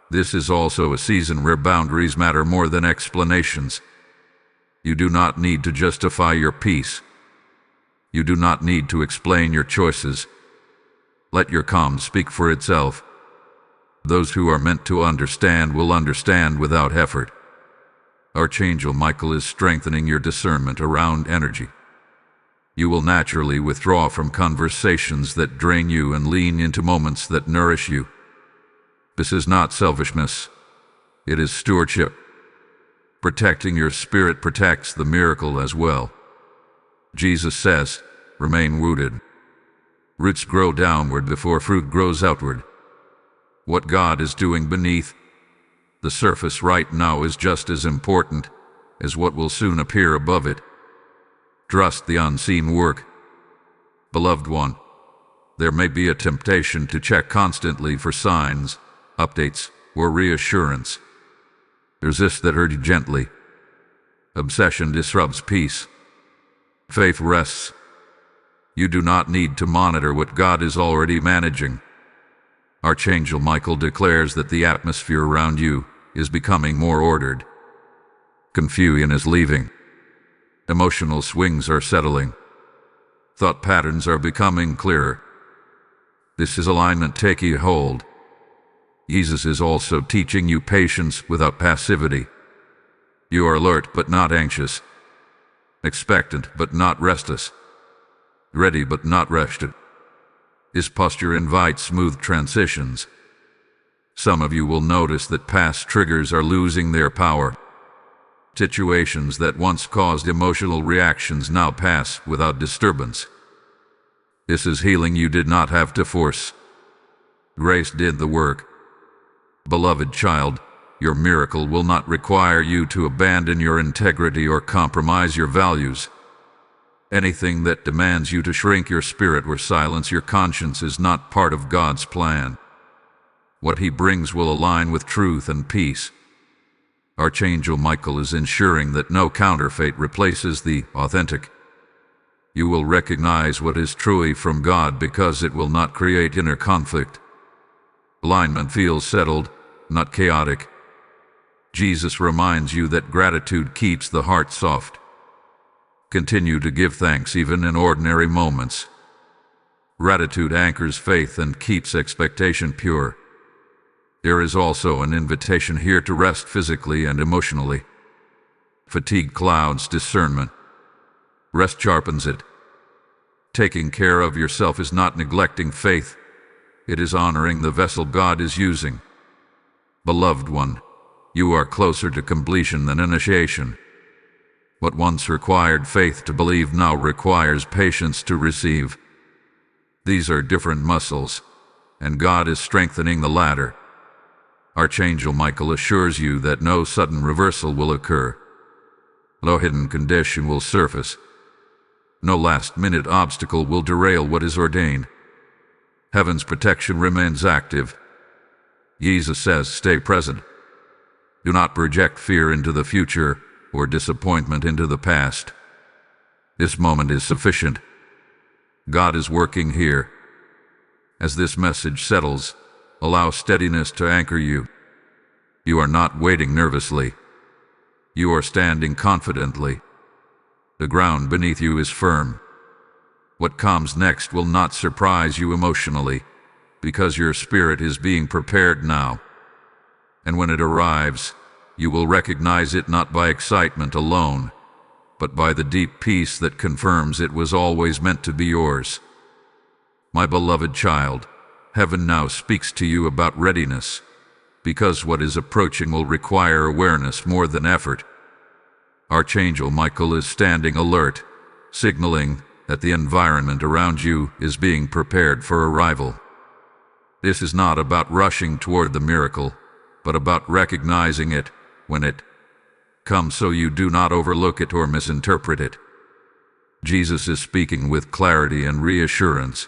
this is also a season where boundaries matter more than explanations. You do not need to justify your peace. You do not need to explain your choices. Let your calm speak for itself. Those who are meant to understand will understand without effort. Archangel Michael is strengthening your discernment around energy. You will naturally withdraw from conversations that drain you and lean into moments that nourish you. This is not selfishness. It is stewardship. Protecting your spirit protects the miracle as well. Jesus says, remain rooted. Roots grow downward before fruit grows outward. What God is doing beneath the surface right now is just as important as what will soon appear above it. Trust the unseen work. Beloved one, there may be a temptation to check constantly for signs, updates, or reassurance. Resist that urge gently. Obsession disrupts peace. Faith rests. You do not need to monitor what God is already managing. Archangel Michael declares that the atmosphere around you is becoming more ordered. Confusion is leaving. Emotional swings are settling. Thought patterns are becoming clearer. This is alignment taking hold. Jesus is also teaching you patience without passivity. You are alert but not anxious. Expectant but not restless. Ready but not rested. This posture invites smooth transitions. Some of you will notice that past triggers are losing their power. Situations that once caused emotional reactions now pass without disturbance. This is healing you did not have to force. Grace did the work. Beloved child, your miracle will not require you to abandon your integrity or compromise your values. Anything that demands you to shrink your spirit or silence your conscience is not part of God's plan. What He brings will align with truth and peace. Archangel Michael is ensuring that no counterfeit replaces the authentic. You will recognize what is truly from God because it will not create inner conflict. Alignment feels settled, not chaotic. Jesus reminds you that gratitude keeps the heart soft. Continue to give thanks even in ordinary moments. Gratitude anchors faith and keeps expectation pure. There is also an invitation here to rest physically and emotionally. Fatigue clouds discernment. Rest sharpens it. Taking care of yourself is not neglecting faith. It is honoring the vessel God is using. Beloved one, you are closer to completion than initiation. What once required faith to believe now requires patience to receive. These are different muscles, and God is strengthening the latter. Archangel Michael assures you that no sudden reversal will occur. No hidden condition will surface. No last-minute obstacle will derail what is ordained. Heaven's protection remains active. Jesus says, stay present. Do not project fear into the future or disappointment into the past. This moment is sufficient. God is working here. As this message settles, allow steadiness to anchor you. You are not waiting nervously. You are standing confidently. The ground beneath you is firm. What comes next will not surprise you emotionally, because your spirit is being prepared now. And when it arrives, you will recognize it not by excitement alone, but by the deep peace that confirms it was always meant to be yours. My beloved child, heaven now speaks to you about readiness, because what is approaching will require awareness more than effort. Archangel Michael is standing alert, signaling that the environment around you is being prepared for arrival. This is not about rushing toward the miracle, but about recognizing it when it comes so you do not overlook it or misinterpret it. Jesus is speaking with clarity and reassurance.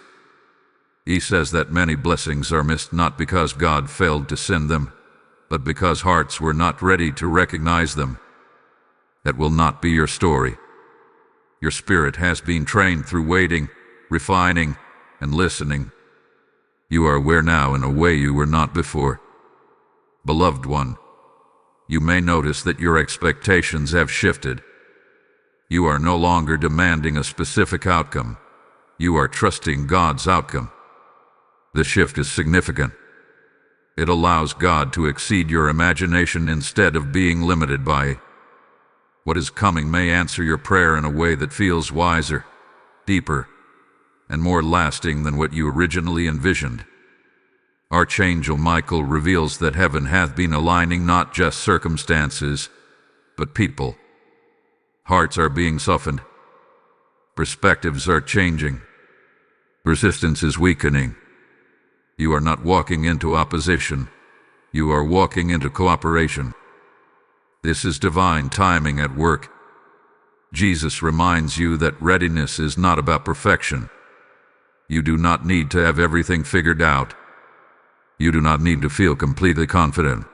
He says that many blessings are missed not because God failed to send them, but because hearts were not ready to recognize them. That will not be your story. Your spirit has been trained through waiting, refining, and listening. You are aware now in a way you were not before. Beloved one, you may notice that your expectations have shifted. You are no longer demanding a specific outcome. You are trusting God's outcome. The shift is significant. It allows God to exceed your imagination instead of being limited by it. What is coming may answer your prayer in a way that feels wiser, deeper, and more lasting than what you originally envisioned. Archangel Michael reveals that heaven hath been aligning not just circumstances, but people. Hearts are being softened. Perspectives are changing. Resistance is weakening. You are not walking into opposition. You are walking into cooperation. This is divine timing at work. Jesus reminds you that readiness is not about perfection. You do not need to have everything figured out. You do not need to feel completely confident.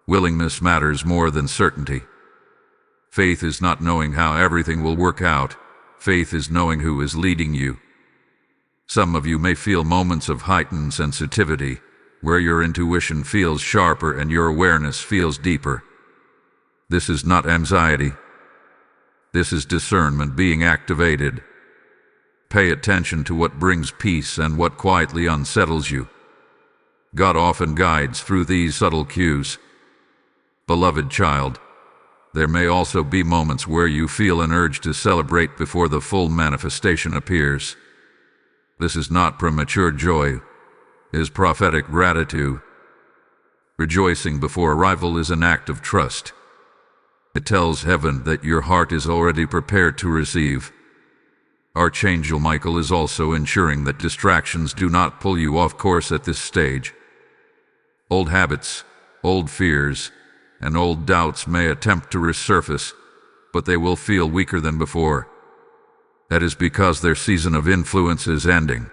Willingness matters more than certainty. Faith is not knowing how everything will work out. Faith is knowing who is leading you. Some of you may feel moments of heightened sensitivity, where your intuition feels sharper and your awareness feels deeper. This is not anxiety. This is discernment being activated. Pay attention to what brings peace and what quietly unsettles you. God often guides through these subtle cues. Beloved child, there may also be moments where you feel an urge to celebrate before the full manifestation appears. This is not premature joy, it is prophetic gratitude. Rejoicing before arrival is an act of trust. It tells heaven that your heart is already prepared to receive. Archangel Michael is also ensuring that distractions do not pull you off course at this stage. Old habits, old fears, and old doubts may attempt to resurface, but they will feel weaker than before. That is because their season of influence is ending.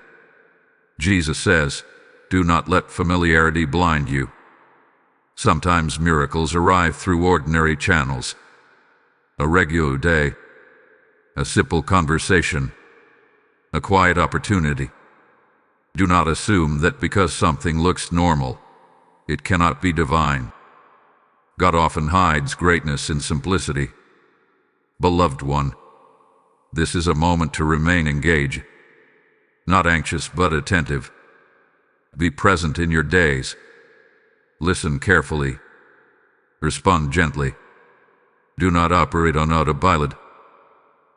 Jesus says, "Do not let familiarity blind you." Sometimes miracles arrive through ordinary channels. A regular day, a simple conversation, a quiet opportunity. Do not assume that because something looks normal, it cannot be divine. God often hides greatness in simplicity. Beloved one, this is a moment to remain engaged, not anxious but attentive. Be present in your days. Listen carefully. Respond gently. Do not operate on autopilot.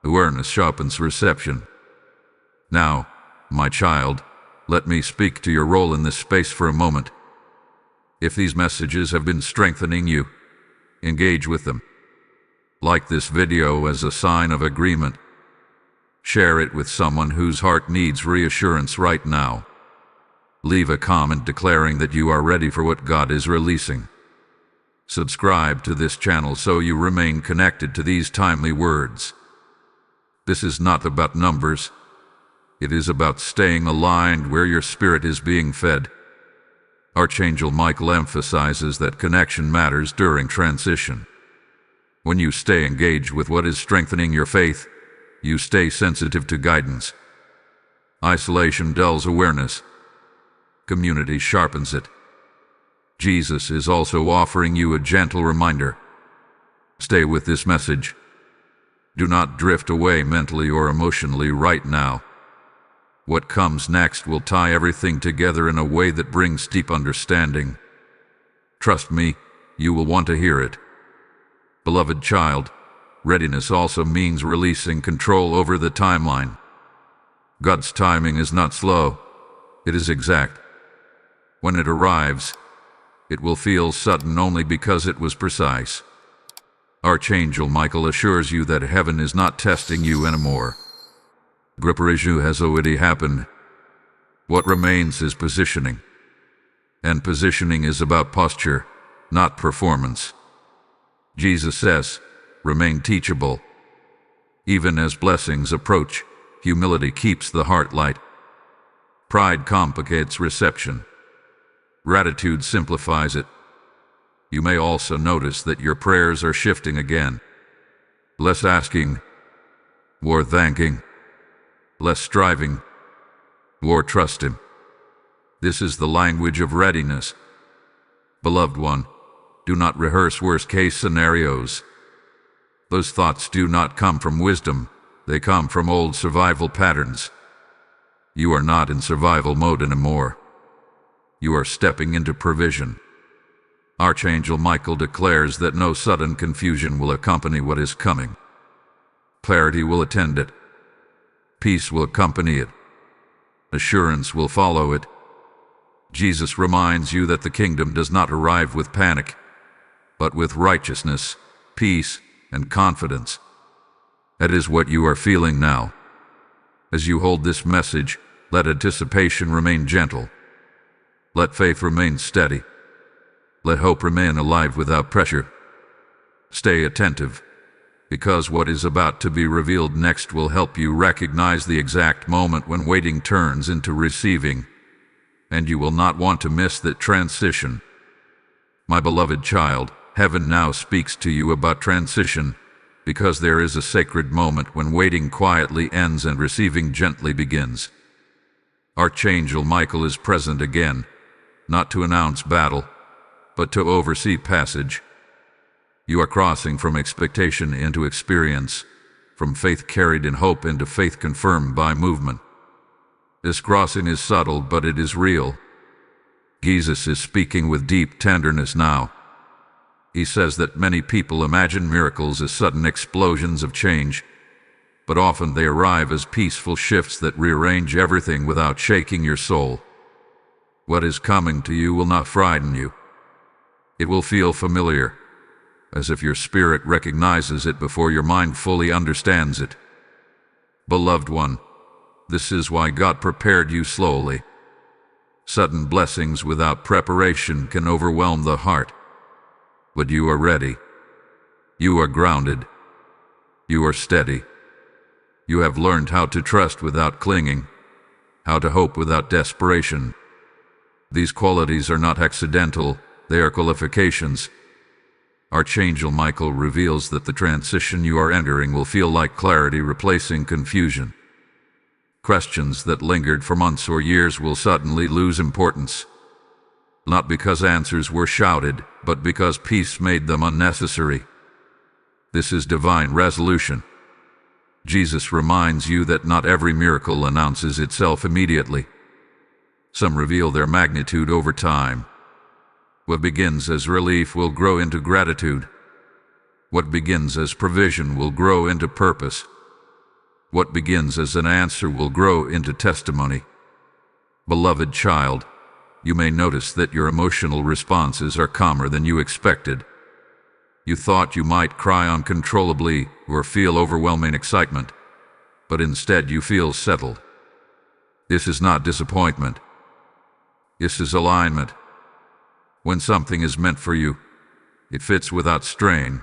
Awareness sharpens reception. Now, my child, let me speak to your role in this space for a moment. If these messages have been strengthening you, engage with them. Like this video as a sign of agreement. Share it with someone whose heart needs reassurance right now. Leave a comment declaring that you are ready for what God is releasing. Subscribe to this channel so you remain connected to these timely words. This is not about numbers. It is about staying aligned where your spirit is being fed. Archangel Michael emphasizes that connection matters during transition. When you stay engaged with what is strengthening your faith, you stay sensitive to guidance. Isolation dulls awareness. Community sharpens it. Jesus is also offering you a gentle reminder. Stay with this message. Do not drift away mentally or emotionally right now. What comes next will tie everything together in a way that brings deep understanding. Trust me, you will want to hear it. Beloved child, readiness also means releasing control over the timeline. God's timing is not slow, it is exact. When it arrives, it will feel sudden only because it was precise. Archangel Michael assures you that heaven is not testing you anymore. Preparation has already happened. What remains is positioning. And positioning is about posture, not performance. Jesus says, remain teachable. Even as blessings approach, humility keeps the heart light. Pride complicates reception. Gratitude simplifies it. You may also notice that your prayers are shifting again. Less asking, more thanking. Less striving, more trusting. This is the language of readiness. Beloved one, do not rehearse worst-case scenarios. Those thoughts do not come from wisdom, they come from old survival patterns. You are not in survival mode anymore. You are stepping into provision. Archangel Michael declares that no sudden confusion will accompany what is coming. Clarity will attend it. Peace will accompany it. Assurance will follow it. Jesus reminds you that the kingdom does not arrive with panic, but with righteousness, peace, and confidence. That is what you are feeling now. As you hold this message, let anticipation remain gentle. Let faith remain steady. Let hope remain alive without pressure. Stay attentive, because what is about to be revealed next will help you recognize the exact moment when waiting turns into receiving, and you will not want to miss that transition. My beloved child, heaven now speaks to you about transition, because there is a sacred moment when waiting quietly ends and receiving gently begins. Archangel Michael is present again, not to announce battle, but to oversee passage. You are crossing from expectation into experience, from faith carried in hope into faith confirmed by movement. This crossing is subtle, but it is real. Jesus is speaking with deep tenderness now. He says that many people imagine miracles as sudden explosions of change, but often they arrive as peaceful shifts that rearrange everything without shaking your soul. What is coming to you will not frighten you. It will feel familiar, as if your spirit recognizes it before your mind fully understands it. Beloved one, this is why God prepared you slowly. Sudden blessings without preparation can overwhelm the heart. But you are ready. You are grounded. You are steady. You have learned how to trust without clinging, how to hope without desperation. These qualities are not accidental, they are qualifications. Archangel Michael reveals that the transition you are entering will feel like clarity replacing confusion. Questions that lingered for months or years will suddenly lose importance. Not because answers were shouted, but because peace made them unnecessary. This is divine resolution. Jesus reminds you that not every miracle announces itself immediately. Some reveal their magnitude over time. What begins as relief will grow into gratitude. What begins as provision will grow into purpose. What begins as an answer will grow into testimony. Beloved child, you may notice that your emotional responses are calmer than you expected. You thought you might cry uncontrollably or feel overwhelming excitement, but instead you feel settled. This is not disappointment. This is alignment. When something is meant for you, it fits without strain.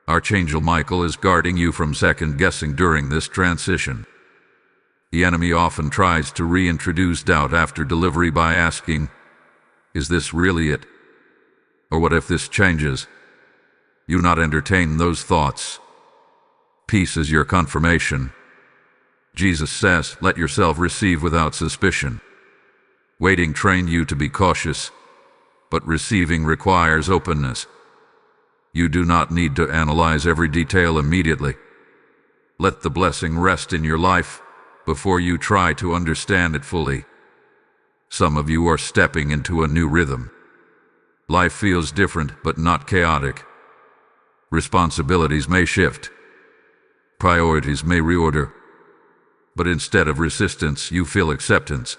Archangel Michael is guarding you from second-guessing during this transition. The enemy often tries to reintroduce doubt after delivery by asking, "Is this really it? Or what if this changes?" You not entertain those thoughts. Peace is your confirmation. Jesus says, "Let yourself receive without suspicion." Waiting trained you to be cautious, but receiving requires openness. You do not need to analyze every detail immediately. Let the blessing rest in your life before you try to understand it fully. Some of you are stepping into a new rhythm. Life feels different, but not chaotic. Responsibilities may shift. Priorities may reorder. But instead of resistance, you feel acceptance.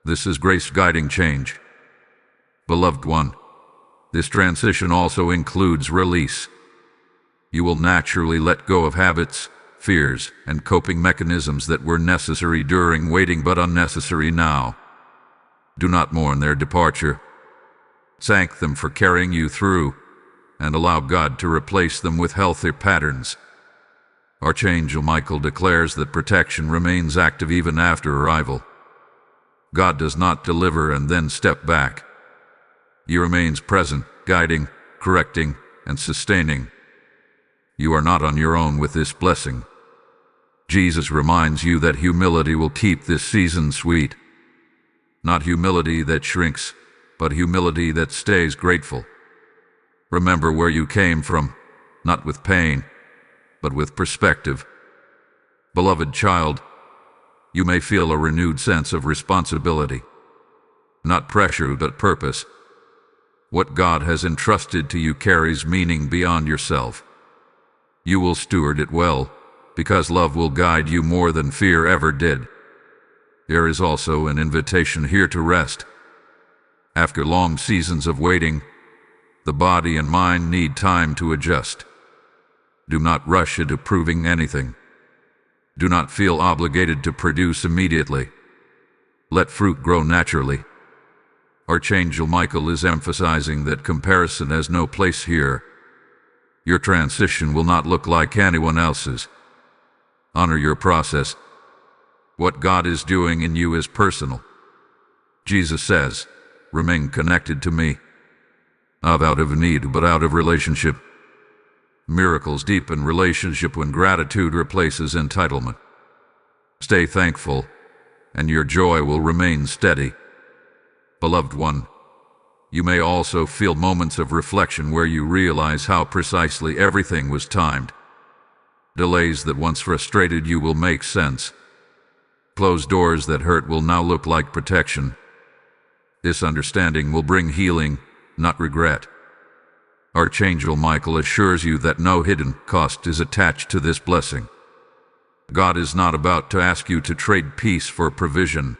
This is grace guiding change. Beloved one, this transition also includes release. You will naturally let go of habits, fears, and coping mechanisms that were necessary during waiting but unnecessary now. Do not mourn their departure. Thank them for carrying you through, and allow God to replace them with healthier patterns. Archangel Michael declares that protection remains active even after arrival. God does not deliver and then step back. He remains present, guiding, correcting, and sustaining. You are not on your own with this blessing. Jesus reminds you that humility will keep this season sweet. Not humility that shrinks, but humility that stays grateful. Remember where you came from, not with pain, but with perspective. Beloved child, you may feel a renewed sense of responsibility. Not pressure, but purpose. What God has entrusted to you carries meaning beyond yourself. You will steward it well, because love will guide you more than fear ever did. There is also an invitation here to rest. After long seasons of waiting, the body and mind need time to adjust. Do not rush into proving anything. Do not feel obligated to produce immediately. Let fruit grow naturally. Archangel Michael is emphasizing that comparison has no place here. Your transition will not look like anyone else's. Honor your process. What God is doing in you is personal. Jesus says, "Remain connected to me, not out of need, but out of relationship." Miracles deepen relationship when gratitude replaces entitlement. Stay thankful, and your joy will remain steady. Beloved one, you may also feel moments of reflection where you realize how precisely everything was timed. Delays that once frustrated you will make sense. Closed doors that hurt will now look like protection. This understanding will bring healing, not regret. Archangel Michael assures you that no hidden cost is attached to this blessing. God is not about to ask you to trade peace for provision.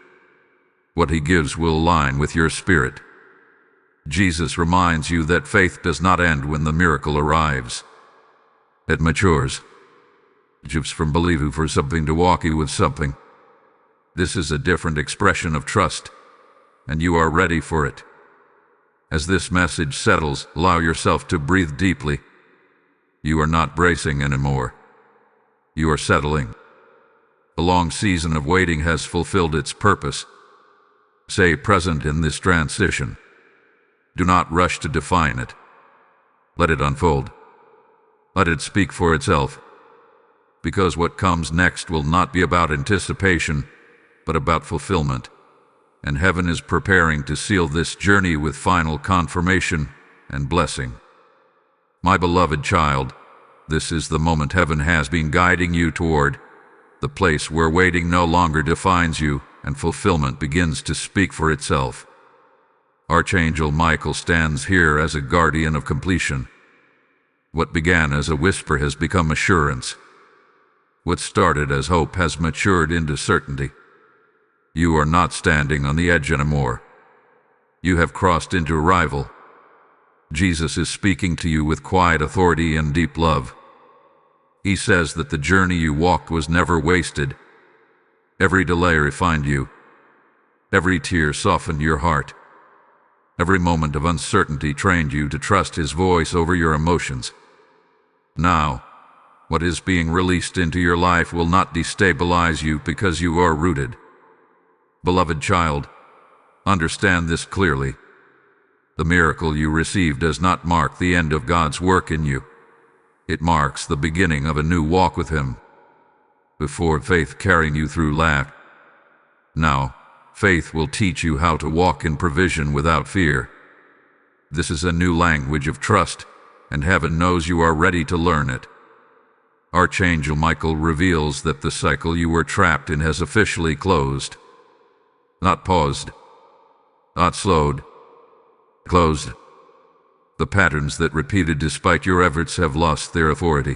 What He gives will align with your spirit. Jesus reminds you that faith does not end when the miracle arrives. It matures. It shifts from believing for something to walking with something. This is a different expression of trust, and you are ready for it. As this message settles, allow yourself to breathe deeply. You are not bracing anymore. You are settling. A long season of waiting has fulfilled its purpose. Stay present in this transition. Do not rush to define it. Let it unfold. Let it speak for itself. Because what comes next will not be about anticipation, but about fulfillment. And heaven is preparing to seal this journey with final confirmation and blessing. My beloved child, this is the moment heaven has been guiding you toward, the place where waiting no longer defines you and fulfillment begins to speak for itself. Archangel Michael stands here as a guardian of completion. What began as a whisper has become assurance. What started as hope has matured into certainty. You are not standing on the edge anymore. You have crossed into arrival. Jesus is speaking to you with quiet authority and deep love. He says that the journey you walked was never wasted. Every delay refined you. Every tear softened your heart. Every moment of uncertainty trained you to trust His voice over your emotions. Now, what is being released into your life will not destabilize you because you are rooted. Beloved child, understand this clearly. The miracle you receive does not mark the end of God's work in you. It marks the beginning of a new walk with Him. Before faith carrying you through lack, now faith will teach you how to walk in provision without fear. This is a new language of trust, and heaven knows you are ready to learn it. Archangel Michael reveals that the cycle you were trapped in has officially closed. Not paused. Not slowed. Closed. The patterns that repeated despite your efforts have lost their authority.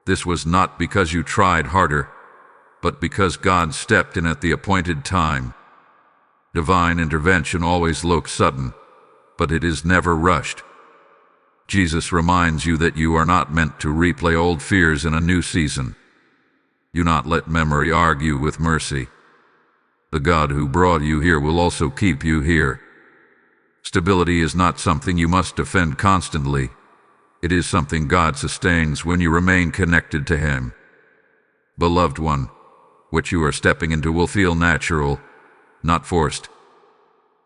This was not because you tried harder, but because God stepped in at the appointed time. Divine intervention always looks sudden, but it is never rushed. Jesus reminds you that you are not meant to replay old fears in a new season. Do not let memory argue with mercy. The God who brought you here will also keep you here. Stability is not something you must defend constantly. It is something God sustains when you remain connected to Him. Beloved one, what you are stepping into will feel natural, not forced.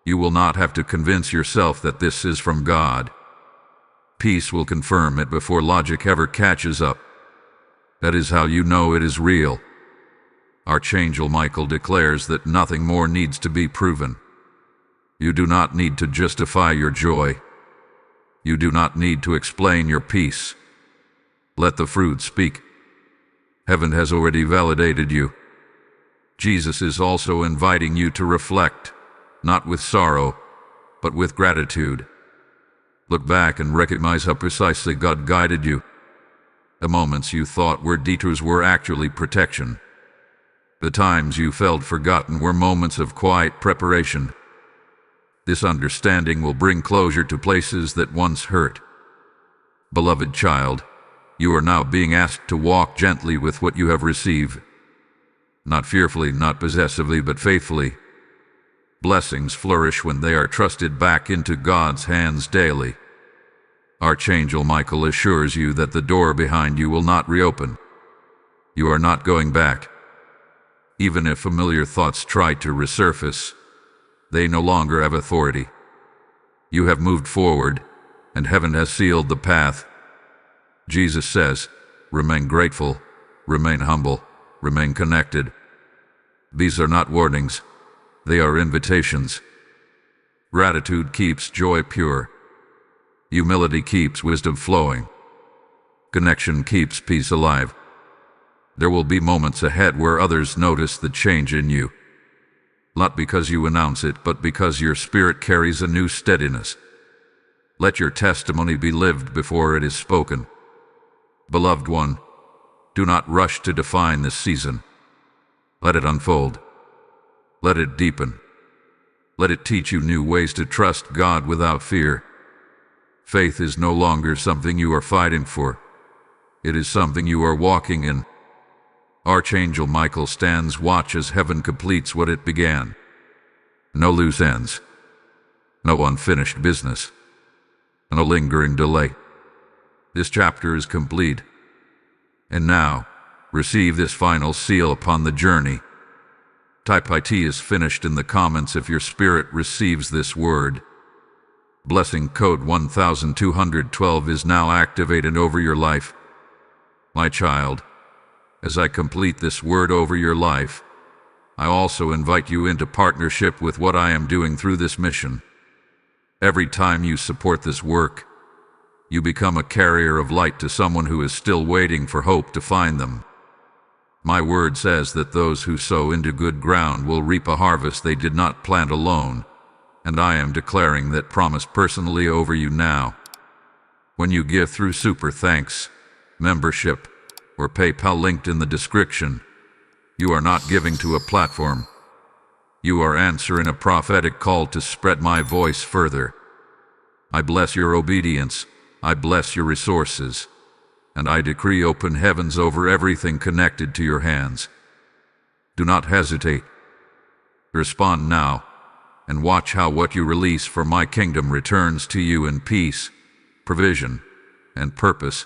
You will not have to convince yourself that this is from God. Peace will confirm it before logic ever catches up. That is how you know it is real. Archangel Michael declares that nothing more needs to be proven. You do not need to justify your joy. You do not need to explain your peace. Let the fruit speak. Heaven has already validated you. Jesus is also inviting you to reflect, not with sorrow, but with gratitude. Look back and recognize how precisely God guided you. The moments you thought were detours were actually protection. The times you felt forgotten were moments of quiet preparation. This understanding will bring closure to places that once hurt. Beloved child, you are now being asked to walk gently with what you have received. Not fearfully, not possessively, but faithfully. Blessings flourish when they are trusted back into God's hands daily. Archangel Michael assures you that the door behind you will not reopen. You are not going back. Even if familiar thoughts try to resurface, they no longer have authority. You have moved forward, and heaven has sealed the path. Jesus says, remain grateful, remain humble, remain connected. These are not warnings. They are invitations. Gratitude keeps joy pure. Humility keeps wisdom flowing. Connection keeps peace alive. There will be moments ahead where others notice the change in you. Not because you announce it, but because your spirit carries a new steadiness. Let your testimony be lived before it is spoken. Beloved one, do not rush to define this season. Let it unfold. Let it deepen. Let it teach you new ways to trust God without fear. Faith is no longer something you are fighting for. It is something you are walking in. Archangel Michael stands watch as heaven completes what it began. No loose ends. No unfinished business. No lingering delay. This chapter is complete. And now, receive this final seal upon the journey. Type IT is finished in the comments if your spirit receives this word. Blessing code 1212 is now activated over your life. My child, as I complete this word over your life, I also invite you into partnership with what I am doing through this mission. Every time you support this work, you become a carrier of light to someone who is still waiting for hope to find them. My word says that those who sow into good ground will reap a harvest they did not plant alone, and I am declaring that promise personally over you now. When you give through Super Thanks, membership, or PayPal linked in the description, you are not giving to a platform. You are answering a prophetic call to spread my voice further. I bless your obedience. I bless your resources, and I decree open heavens over everything connected to your hands. Do not hesitate. Respond now, and watch how what you release for my kingdom returns to you in peace, provision, and purpose.